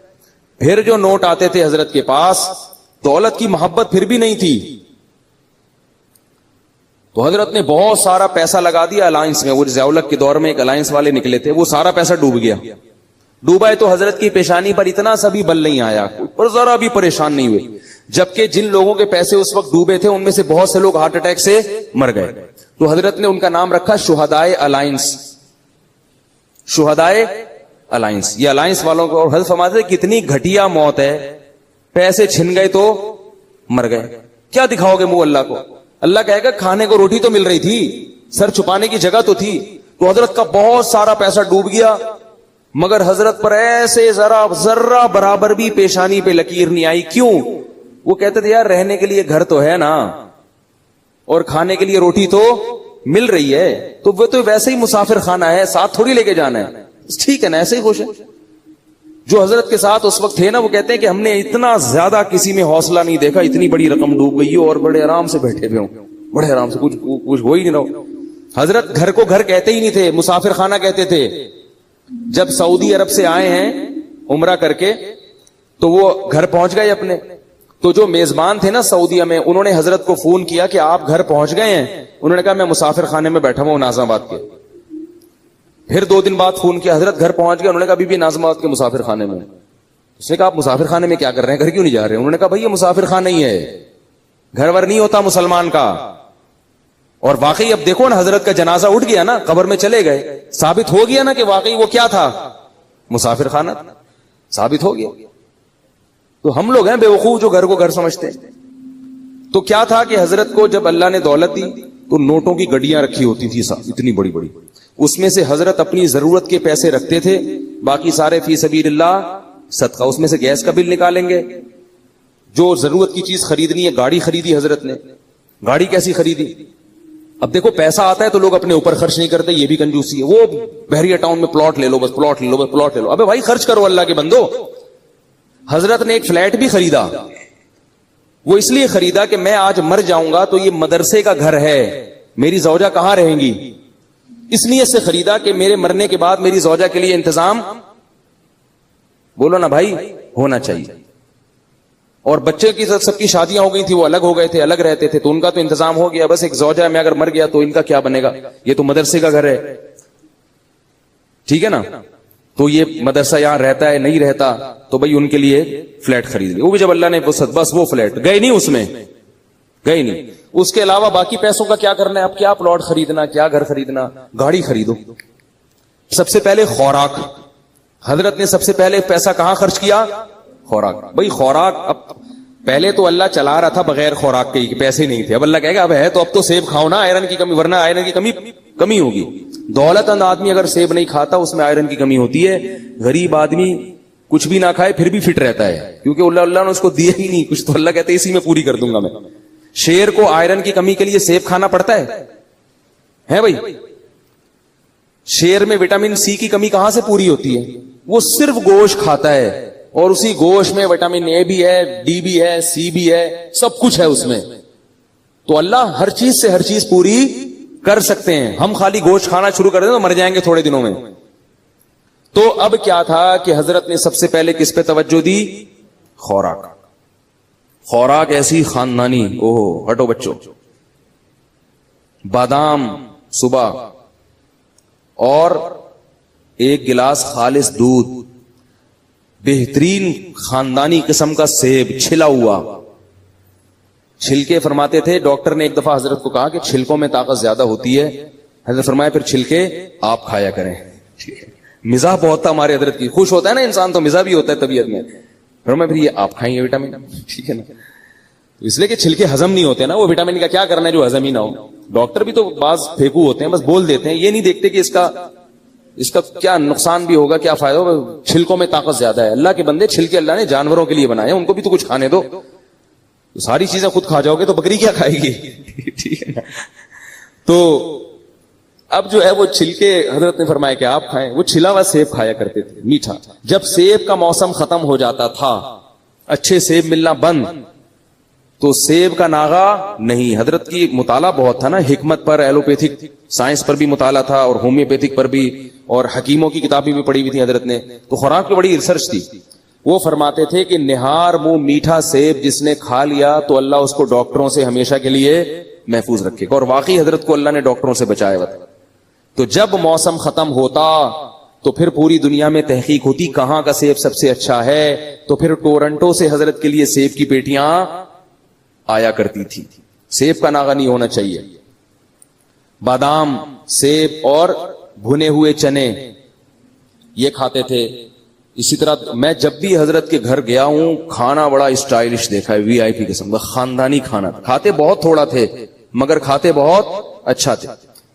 پھر جو نوٹ آتے تھے حضرت کے پاس, دولت کی محبت پھر بھی نہیں تھی, تو حضرت نے بہت سارا پیسہ لگا دیا الائنس میں. وہ ضیاء-ال-حق کے دور میں ایک الائنس والے نکلے تھے, وہ سارا پیسہ ڈوب گیا. ڈوبا ہے تو حضرت کی پیشانی پر اتنا سا بھی بل نہیں آیا, پر ذرا بھی پریشان نہیں ہوئے. جبکہ جن لوگوں کے پیسے اس وقت ڈوبے تھے ان میں سے بہت سے لوگ ہارٹ اٹیک سے مر گئے. تو حضرت نے ان کا نام رکھا شہدائے الائنس. شہدائے الائنس, یہ الائنس والوں کو. اور حضرت فرماتے ہیں کتنی گھٹیا موت ہے, پیسے چھن گئے تو مر گئے. کیا دکھاؤ گے منہ اللہ کو؟ اللہ کہے گا کھانے کو روٹی تو مل رہی تھی, سر چھپانے کی جگہ تو تھی. تو حضرت کا بہت سارا پیسہ ڈوب گیا, مگر حضرت پر ایسے ذرہ برابر بھی پیشانی پہ لکیر نہیں آئی. کیوں؟ وہ کہتے تھے یار رہنے کے لیے گھر تو ہے نا, اور کھانے کے لیے روٹی تو مل رہی ہے, تو وہ تو ویسے ہی مسافر خانہ ہے, ساتھ تھوڑی لے کے جانا ہے. ٹھیک ہے نا, ایسے ہی خوش ہے. جو حضرت کے ساتھ اس وقت تھے نا, وہ کہتے ہیں کہ ہم نے اتنا زیادہ کسی میں حوصلہ نہیں دیکھا, اتنی بڑی رقم ڈوب گئی ہو اور بڑے آرام سے بیٹھے ہوئے ہوں, بڑے آرام سے, کچھ ہو ہی نہیں رہا. حضرت گھر کو گھر کہتے ہی نہیں تھے, مسافر خانہ کہتے تھے. جب سعودی عرب سے آئے ہیں عمرہ کر کے تو وہ گھر پہنچ گئے اپنے, تو جو میزبان تھے نا سعودیہ میں, انہوں نے حضرت کو فون کیا کہ آپ گھر پہنچ گئے ہیں. انہوں نے کہا میں مسافر خانے میں بیٹھا ہوں ناظم آباد کے. پھر 2 دن بعد فون کیا, حضرت گھر پہنچ گئے. انہوں نے کہا بھی ناظم آباد کے مسافر خانے میں. اس نے کہا آپ مسافر خانے میں کیا کر رہے ہیں, گھر کیوں نہیں جا رہے ہیں؟ انہوں نے کہا بھائی یہ مسافر خانہ ہی ہے, گھر ور نہیں ہوتا مسلمان کا. اور واقعی اب دیکھو نا, حضرت کا جنازہ اٹھ گیا نا, قبر میں چلے گئے, ثابت ہو گیا نا کہ واقعی وہ کیا تھا, مسافر خانہ, ثابت ہو گیا. تو ہم لوگ ہیں بے وقوف جو گھر کو گھر سمجھتے ہیں. تو کیا تھا کہ حضرت کو جب اللہ نے دولت دی تو نوٹوں کی گڈیاں رکھی ہوتی تھی اتنی بڑی بڑی, اس میں سے حضرت اپنی ضرورت کے پیسے رکھتے تھے, باقی سارے فی سبیل اللہ صدقہ. اس میں سے گیس کا بل نکالیں گے, جو ضرورت کی چیز خریدنی ہے, گاڑی خریدی حضرت نے, گاڑی کیسی خریدی, اب دیکھو پیسہ آتا ہے تو لوگ اپنے اوپر خرچ نہیں کرتے, یہ بھی کنجوسی ہے. وہ بحریہ ٹاؤن میں پلاٹ لے لو, بس پلاٹ لے لو, بس پلاٹ لے لو. ابے بھائی خرچ کرو اللہ کے بندو. حضرت نے ایک فلیٹ بھی خریدا, وہ اس لیے خریدا کہ میں آج مر جاؤں گا تو یہ مدرسے کا گھر ہے, میری زوجہ کہاں رہیں گی, اس نیت سے خریدا کہ میرے مرنے کے بعد میری زوجہ کے لیے انتظام, بولو نا بھائی, ہونا چاہیے. اور بچے کی سب کی شادیاں ہو گئی تھی, وہ الگ ہو گئے تھے, الگ رہتے تھے, تو ان کا تو انتظام ہو گیا. بس ایک زوجہ میں اگر مر گیا تو ان کا کیا بنے گا, یہ تو مدرسے کا گھر ہے, ٹھیک ہے نا. تو یہ مدرسہ یہاں رہتا ہے نہیں رہتا, تو بھائی ان کے لیے فلیٹ خرید لی. وہ بھی جب اللہ نے بس وہ فلیٹ گئے نہیں, اس میں گئے نہیں. اس کے علاوہ باقی پیسوں کا کیا کرنا ہے, اب کیا پلاٹ خریدنا, کیا گھر خریدنا, گاڑی خریدو. سب سے پہلے خوراک, حضرت نے سب سے پہلے پیسہ کہاں خرچ کیا, خوراک. بھائی خوراک, اب پہلے تو اللہ چلا رہا تھا بغیر خوراک کے, پیسے نہیں تھے. اب اللہ کہے گا اب ہے تو اب تو سیب کھاؤ نا, آئرن کی کمی, ورنہ آئرن کی کمی ہوگی. دولت مند آدمی اگر سیب نہیں کھاتا اس میں آئرن کی کمی ہوتی ہے. غریب آدمی کچھ بھی نہ کھائے پھر بھی فٹ رہتا ہے, کیونکہ اللہ نے اس کو دیا ہی نہیں کچھ, تو اللہ کہتے اسی میں پوری کر دوں گا میں. شیر کو آئرن کی کمی کے لیے سیب کھانا پڑتا ہے بھائی. شیر میں وٹامن سی کی کمی کہاں سے پوری ہوتی ہے, وہ صرف گوشت کھاتا ہے, اور اسی گوشت میں وٹامن اے بھی ہے, ڈی بھی ہے, سی بھی ہے, سب کچھ ہے اس میں. تو اللہ ہر چیز سے ہر چیز پوری کر سکتے ہیں. ہم خالی گوشت کھانا شروع کر دیں تو مر جائیں گے تھوڑے دنوں میں. تو اب کیا تھا کہ حضرت نے سب سے پہلے کس پہ توجہ دی, خوراک. خوراک ایسی خاندانی, اوہ ہٹو بچوں, بادام صبح, اور ایک گلاس خالص دودھ, بہترین خاندانی قسم کا سیب چھلا ہوا. چھلکے فرماتے تھے, ڈاکٹر نے ایک دفعہ حضرت کو کہا کہ چھلکوں میں طاقت زیادہ ہوتی ہے. حضرت فرمایا پھر چھلکے آپ کھایا کریں. مزاح بہت تھا ہمارے حضرت کی, خوش ہوتا ہے نا انسان تو مزاح بھی ہوتا ہے طبیعت میں. فرمایا پھر یہ آپ کھائیں گے وٹامن, ٹھیک ہے نا. اس لیے کہ چھلکے ہضم نہیں ہوتے نا, وہ وٹامن کا کیا کرنا ہے جو ہضم ہی نہ ہو. ڈاکٹر بھی تو بعض پھینکو ہوتے ہیں, بس بول دیتے ہیں, یہ نہیں دیکھتے کہ اس کا کیا نقصان بھی ہوگا, کیا فائدہ ہوگا. چھلکوں میں طاقت زیادہ ہے. اللہ کے بندے, چھلکے اللہ نے جانوروں کے لیے بنائے, ان کو بھی تو کچھ کھانے دو. ساری چیزیں خود کھا جاؤ گے تو بکری کیا کھائے گی, ٹھیک ہے نا. تو اب جو ہے وہ چھلکے حضرت نے فرمایا کہ آپ کھائیں. وہ چھلا ہوا سیب کھایا کرتے تھے, میٹھا. جب سیب کا موسم ختم ہو جاتا تھا, اچھے سیب ملنا بند, تو سیب کا ناغا نہیں. حضرت کی مطالعہ بہت تھا نا, حکمت پر, ایلوپیتھک سائنس پر بھی مطالعہ تھا, اور ہومیوپیتھک پر بھی, اور حکیموں کی کتابیں بھی پڑھی ہوئی تھی حضرت نے. تو خوراک پہ بڑی ریسرچ تھی. وہ فرماتے تھے کہ نہار منہ میٹھا سیب جس نے کھا لیا تو اللہ اس کو ڈاکٹروں سے ہمیشہ کے لیے محفوظ رکھے گا. اور واقعی حضرت کو اللہ نے ڈاکٹروں سے بچایا ہوا تھا. تو جب موسم ختم ہوتا تو پھر پوری دنیا میں تحقیق ہوتی کہاں کا سیب سب سے اچھا ہے. تو پھر ٹورنٹو سے حضرت کے لیے سیب کی پیٹیاں آیا کرتی تھی. سیب کا ناغا نہیں ہونا چاہیے. بادام, سیب اور بھنے ہوئے چنے یہ کھاتے تھے. اسی طرح میں جب بھی حضرت کے گھر گیا ہوں, کھانا بڑا اسٹائلش دیکھا ہے, وی آئی پی قسم کا خاندانی کھانا. کھاتے بہت تھوڑا تھے مگر کھاتے بہت اچھا تھے.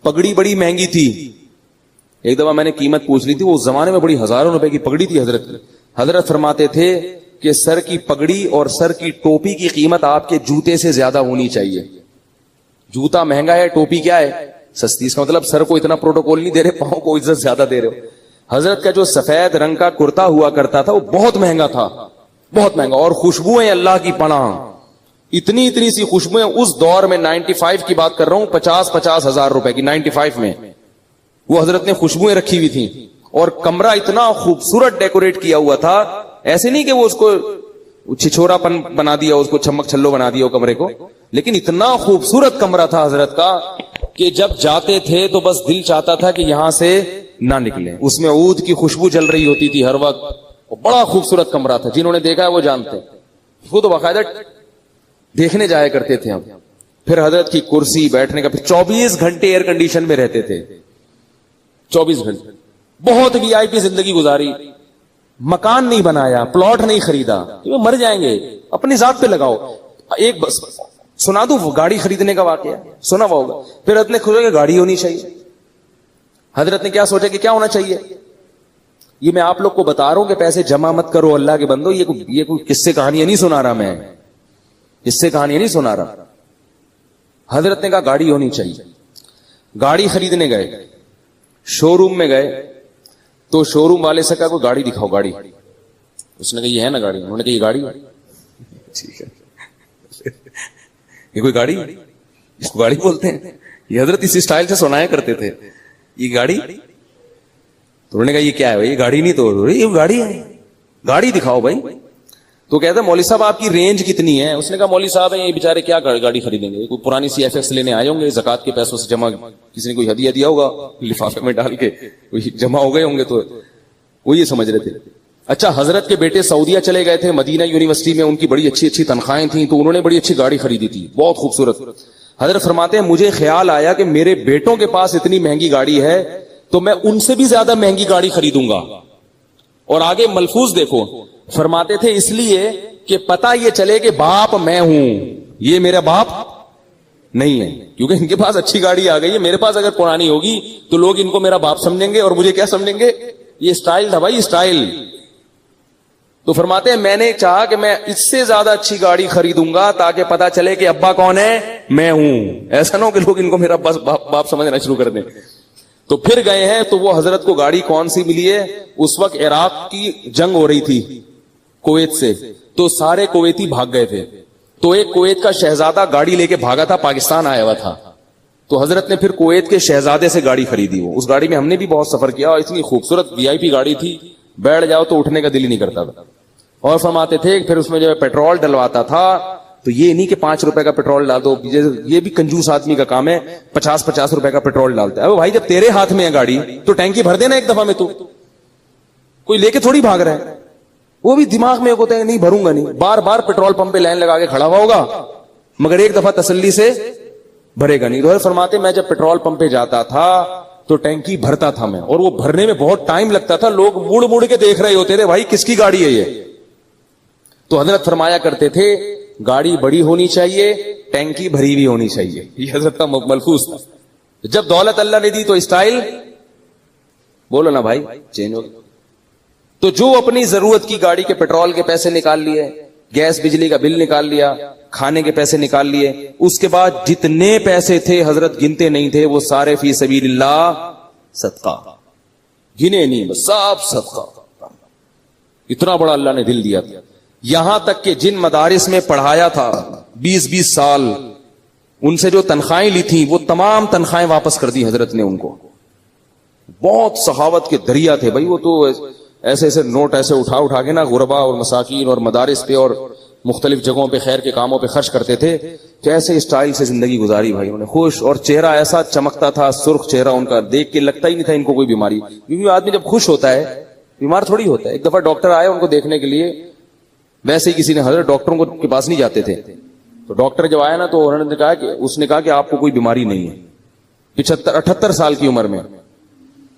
پگڑی بڑی مہنگی تھی. ایک دفعہ میں نے قیمت پوچھ لی تھی, وہ زمانے میں بڑی ہزاروں روپے کی پگڑی تھی حضرت کی. حضرت فرماتے تھے کہ سر کی پگڑی اور سر کی ٹوپی کی قیمت آپ کے جوتے سے زیادہ ہونی چاہیے. جوتا مہنگا ہے, ٹوپی کیا ہے, سستی. اس کا مطلب سر کو اتنا پروٹوکول نہیں دے رہے, پاؤں کو عزت زیادہ دے رہے ہو. حضرت کا جو سفید رنگ کا کرتا ہوا کرتا تھا وہ بہت مہنگا تھا, بہت مہنگا. اور خوشبوئیں اللہ کی پناہ, اتنی اتنی سی خوشبوئیں. اس دور میں 95 کی بات کر رہا ہوں, 50 ہزار روپے کی 95 میں وہ حضرت نے خوشبوئیں رکھی ہوئی تھی. اور کمرہ اتنا خوبصورت ڈیکوریٹ کیا ہوا تھا, ایسے نہیں کہ وہ اس کو چھچورا پن بنا دیا, اس کو چھمک چھلو بنا دیا وہ کمرے کو, لیکن اتنا خوبصورت کمرہ تھا حضرت کا کہ جب جاتے تھے تو بس دل چاہتا تھا کہ یہاں سے نہ نکلیں. اس میں عود کی خوشبو چل رہی ہوتی تھی ہر وقت. بڑا خوبصورت کمرہ تھا, جنہوں نے دیکھا ہے وہ جانتے. وہ تو باقاعدہ دیکھنے جایا کرتے تھے ہم. پھر حضرت کی کرسی, بیٹھنے کا, پھر 24 گھنٹے ایئر کنڈیشن میں رہتے تھے. 24 گھنٹے بہت وی آئی پی زندگی گزاری. مکان نہیں بنایا, پلاٹ نہیں خریدا, مر جائیں گے, اپنی ذات پہ لگاؤ. ایک بس سنا دوں, گاڑی خریدنے کا واقعہ سنا ہوا ہوگا. پھر حضرت نے کھوجا کہ گاڑی ہونی چاہیے. حضرت نے کیا سوچا کہ کیا ہونا چاہیے. یہ میں آپ لوگ کو بتا رہا ہوں کہ پیسے جمع مت کرو اللہ کے بندو. یہ کوئی قصے کہانیاں نہیں سنا رہا, میں قصے کہانیاں نہیں سنا رہا. حضرت نے کہا گاڑی ہونی چاہیے. گاڑی خریدنے گئے, شو روم میں گئے تو شو روم والے سے کہا کوئی گاڑی دکھاؤ گاڑی. اس نے کہا یہ ہے نا گاڑی. انہوں نے کہا یہ گاڑی ہے. ٹھیک ہے, یہ کوئی گاڑی, اس کو گاڑی بولتے ہیں. یہ حضرت اسی سٹائل سے سنایا کرتے تھے, یہ گاڑی. تو انہوں نے کہا یہ کیا ہے بھائی, یہ گاڑی نہیں تو یہ گاڑی ہے, گاڑی دکھاؤ بھائی. تو کہتا ہے مولوی صاحب آپ کی رینج کتنی ہے؟ اس نے کہا مولوی صاحب یہ بیچارے کیا گاڑی خریدیں گے, کوئی پرانی سی ایف ایکس لینے آئے ہوں گے, زکات کے پیسوں سے جمع, کسی نے کوئی ہدیہ دیا ہوگا لفافے میں ڈال کے, کوئی جمع ہو گئے ہوں گے, تو وہ یہ سمجھ رہے تھے. اچھا, حضرت کے بیٹے سعودیہ چلے گئے تھے, مدینہ یونیورسٹی میں ان کی بڑی اچھی اچھی تنخواہیں تھیں, تو انہوں نے بڑی اچھی گاڑی خریدی تھی, بہت خوبصورت. حضرت فرماتے ہیں مجھے خیال آیا کہ میرے بیٹوں کے پاس اتنی مہنگی گاڑی ہے تو میں ان سے بھی زیادہ مہنگی گاڑی خریدوں گا. اور آگے ملفوظ دیکھو, فرماتے تھے اس لیے کہ پتہ یہ چلے کہ باپ میں ہوں, یہ میرا باپ نہیں ہے, کیونکہ ان کے پاس اچھی گاڑی آ گئی ہے. میرے پاس اگر پرانی ہوگی تو لوگ ان کو میرا باپ سمجھیں گے, اور مجھے کیا سمجھیں گے, یہ اسٹائل تھا بھائی, اسٹائل. تو فرماتے ہیں میں نے چاہا کہ میں اس سے زیادہ اچھی گاڑی خریدوں گا تاکہ پتہ چلے کہ ابا کون ہے, میں ہوں. ایسا نہ ہو کہ لوگ ان کو میرا باپ سمجھنا شروع کر دیں. تو پھر گئے ہیں تو وہ حضرت کو گاڑی کون سی ملی ہے؟ اس وقت عراق کی جنگ ہو رہی تھی کویت سے, تو سارے کویتی بھاگ گئے تھے. تو ایک کویت کا شہزادہ گاڑی لے کے بھاگا تھا, پاکستان آیا ہوا تھا. تو حضرت نے پھر کویت کے شہزادے سے گاڑی خریدی. وہ اس گاڑی میں ہم نے بھی بہت سفر کیا, اور اتنی خوبصورت وی آئی پی گاڑی تھی, بیٹھ جاؤ تو اٹھنے کا دل ہی نہیں کرتا تھا. اور فرماتے تھے پھر اس میں جو پیٹرول ڈلواتا تھا تو یہ نہیں کہ 5 روپے کا پیٹرول ڈال دو, یہ بھی کنجوس آدمی کا کام ہے, 50 روپے کا پیٹرول ڈالتا ہے. بھائی جب تیرے ہاتھ میں ہے گاڑی تو ٹینکی بھر دینا ایک دفعہ میں, تو کوئی لے کے تھوڑی بھاگ رہا ہے. وہ بھی دماغ میں ہوتا ہے نہیں بھروں گا نہیں, بار بار پیٹرول پمپ پہ لائن لگا کے کھڑا ہوا ہوگا, مگر ایک دفعہ تسلی سے بھرے گا نہیں. تو فرماتے میں جب پیٹرول پمپ پہ جاتا تھا تو ٹینکی بھرتا تھا میں, اور وہ بھرنے میں بہت ٹائم لگتا تھا, لوگ مڑ مڑ کے دیکھ رہے ہوتے تھے بھائی کس کی گاڑی ہے یہ. تو حضرت فرمایا کرتے تھے گاڑی بڑی ہونی چاہیے, ٹینکی بھری ہوئی ہونی چاہیے. یہ حضرت کا ملفوظ تھا. جب دولت اللہ نے دی تو اسٹائل بولو نا بھائی چینج ہو گیا. تو جو اپنی ضرورت کی گاڑی کے پیٹرول کے پیسے نکال لیے, گیس بجلی کا بل نکال لیا, کھانے کے پیسے نکال لیے, اس کے بعد جتنے پیسے تھے حضرت گنتے نہیں تھے, وہ سارے فی سبیل اللہ صدقہ, گنے نہیں بس سب صدقہ. اتنا بڑا اللہ نے دل دیا تھا. یہاں تک کہ جن مدارس میں پڑھایا تھا 20 سال, ان سے جو تنخواہیں لی تھی وہ تمام تنخواہیں واپس کر دی حضرت نے ان کو. بہت سخاوت کے دریا تھے بھائی وہ تو, ایسے ایسے نوٹ ایسے اٹھا کے نا غربا اور مساکین اور مدارس پہ اور مختلف جگہوں پہ خیر کے کاموں پہ خرچ کرتے تھے. کیسے اسٹائل سے زندگی گزاری بھائی انہوں نے, خوش, اور چہرہ ایسا چمکتا تھا, سرخ چہرہ ان کا, دیکھ کے لگتا ہی نہیں تھا ان کو کوئی بیماری, کیونکہ آدمی جب خوش ہوتا ہے بیمار تھوڑی ہوتا ہے. ایک دفعہ ڈاکٹر آئے ان کو دیکھنے کے لیے, ویسے ہی کسی نے, حضرت ڈاکٹروں کے پاس نہیں جاتے تھے, تو ڈاکٹر جب آیا نا تو انہوں نے کہا کہ اس نے کہا کہ آپ کو کوئی بیماری نہیں ہے. 78 سال کی عمر میں.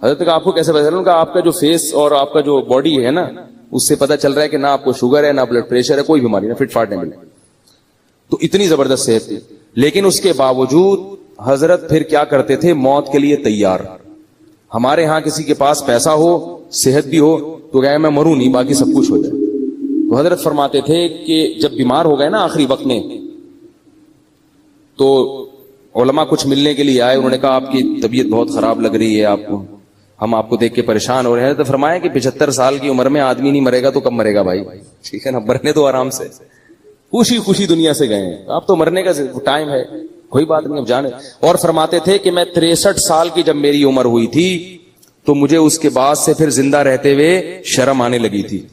حضرت کہا آپ کو کیسے پتا چلا؟ آپ کا جو فیس اور آپ کا جو باڈی ہے نا اس سے پتا چل رہا ہے کہ نہ آپ کو شوگر ہے, نہ بلڈ پریشر ہے, کوئی بیماری نہ, فٹ فاٹ نہیں ملے. تو اتنی زبردست صحت تھی. لیکن اس کے باوجود حضرت پھر کیا کرتے تھے, موت کے لیے تیار. ہمارے ہاں کسی کے پاس پیسہ ہو, صحت بھی ہو, تو کہے میں مروں نہیں باقی سب کچھ ہو جائے. تو حضرت فرماتے تھے کہ جب بیمار ہو گئے نا آخری وقت میں, تو علماء کچھ ملنے کے لیے آئے, انہوں نے کہا آپ کی طبیعت بہت خراب لگ رہی ہے, آپ کو, ہم آپ کو دیکھ کے پریشان ہو رہے ہیں. تو فرمایا کہ 75 سال کی عمر میں آدمی نہیں مرے گا تو کب مرے گا بھائی, ٹھیک ہے نا, مرنے تو آرام سے, خوشی خوشی دنیا سے گئے ہیں, آپ تو مرنے کا ٹائم ہے, کوئی بات نہیں, اب جانے. اور فرماتے تھے کہ میں 63 سال کی جب میری عمر ہوئی تھی تو مجھے اس کے بعد سے پھر زندہ رہتے ہوئے شرم آنے لگی تھی.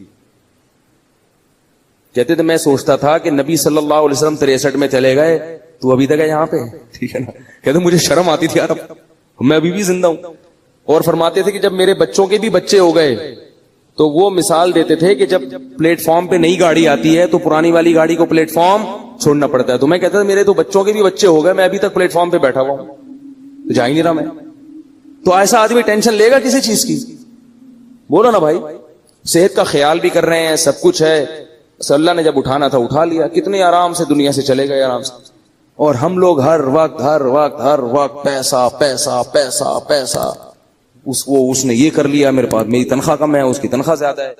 کہتے تھے میں سوچتا تھا کہ نبی صلی اللہ علیہ وسلم 63 میں چلے گئے تو ابھی تک ہے یہاں پہ, ٹھیک ہے نا. کہتے مجھے شرم آتی تھی یار, میں ابھی بھی زندہ ہوں. اور فرماتے تھے کہ جب میرے بچوں کے بھی بچے ہو گئے تو وہ مثال دیتے تھے کہ جب پلیٹ فارم پہ نئی گاڑی آتی ہے تو پرانی والی گاڑی کو پلیٹ فارم چھوڑنا پڑتا ہے. تو میں کہتا تھا میرے تو بچوں کے بھی بچے ہو گئے, میں ابھی تک پلیٹ فارم پہ بیٹھا ہوا ہوں, تو جا ہی نہیں رہا میں. تو ایسا آدمی ٹینشن لے گا کسی چیز کی؟ بولو نا بھائی. صحت کا خیال بھی کر رہے ہیں, سب کچھ ہے, اللہ نے جب اٹھانا تھا اٹھا لیا, کتنے آرام سے دنیا سے چلے گئے آرام سے. اور ہم لوگ ہر وقت پیسہ پیسہ پیسہ پیسہ, اس نے یہ کر لیا, میرے پاس میری تنخواہ کم ہے, اس کی تنخواہ زیادہ ہے.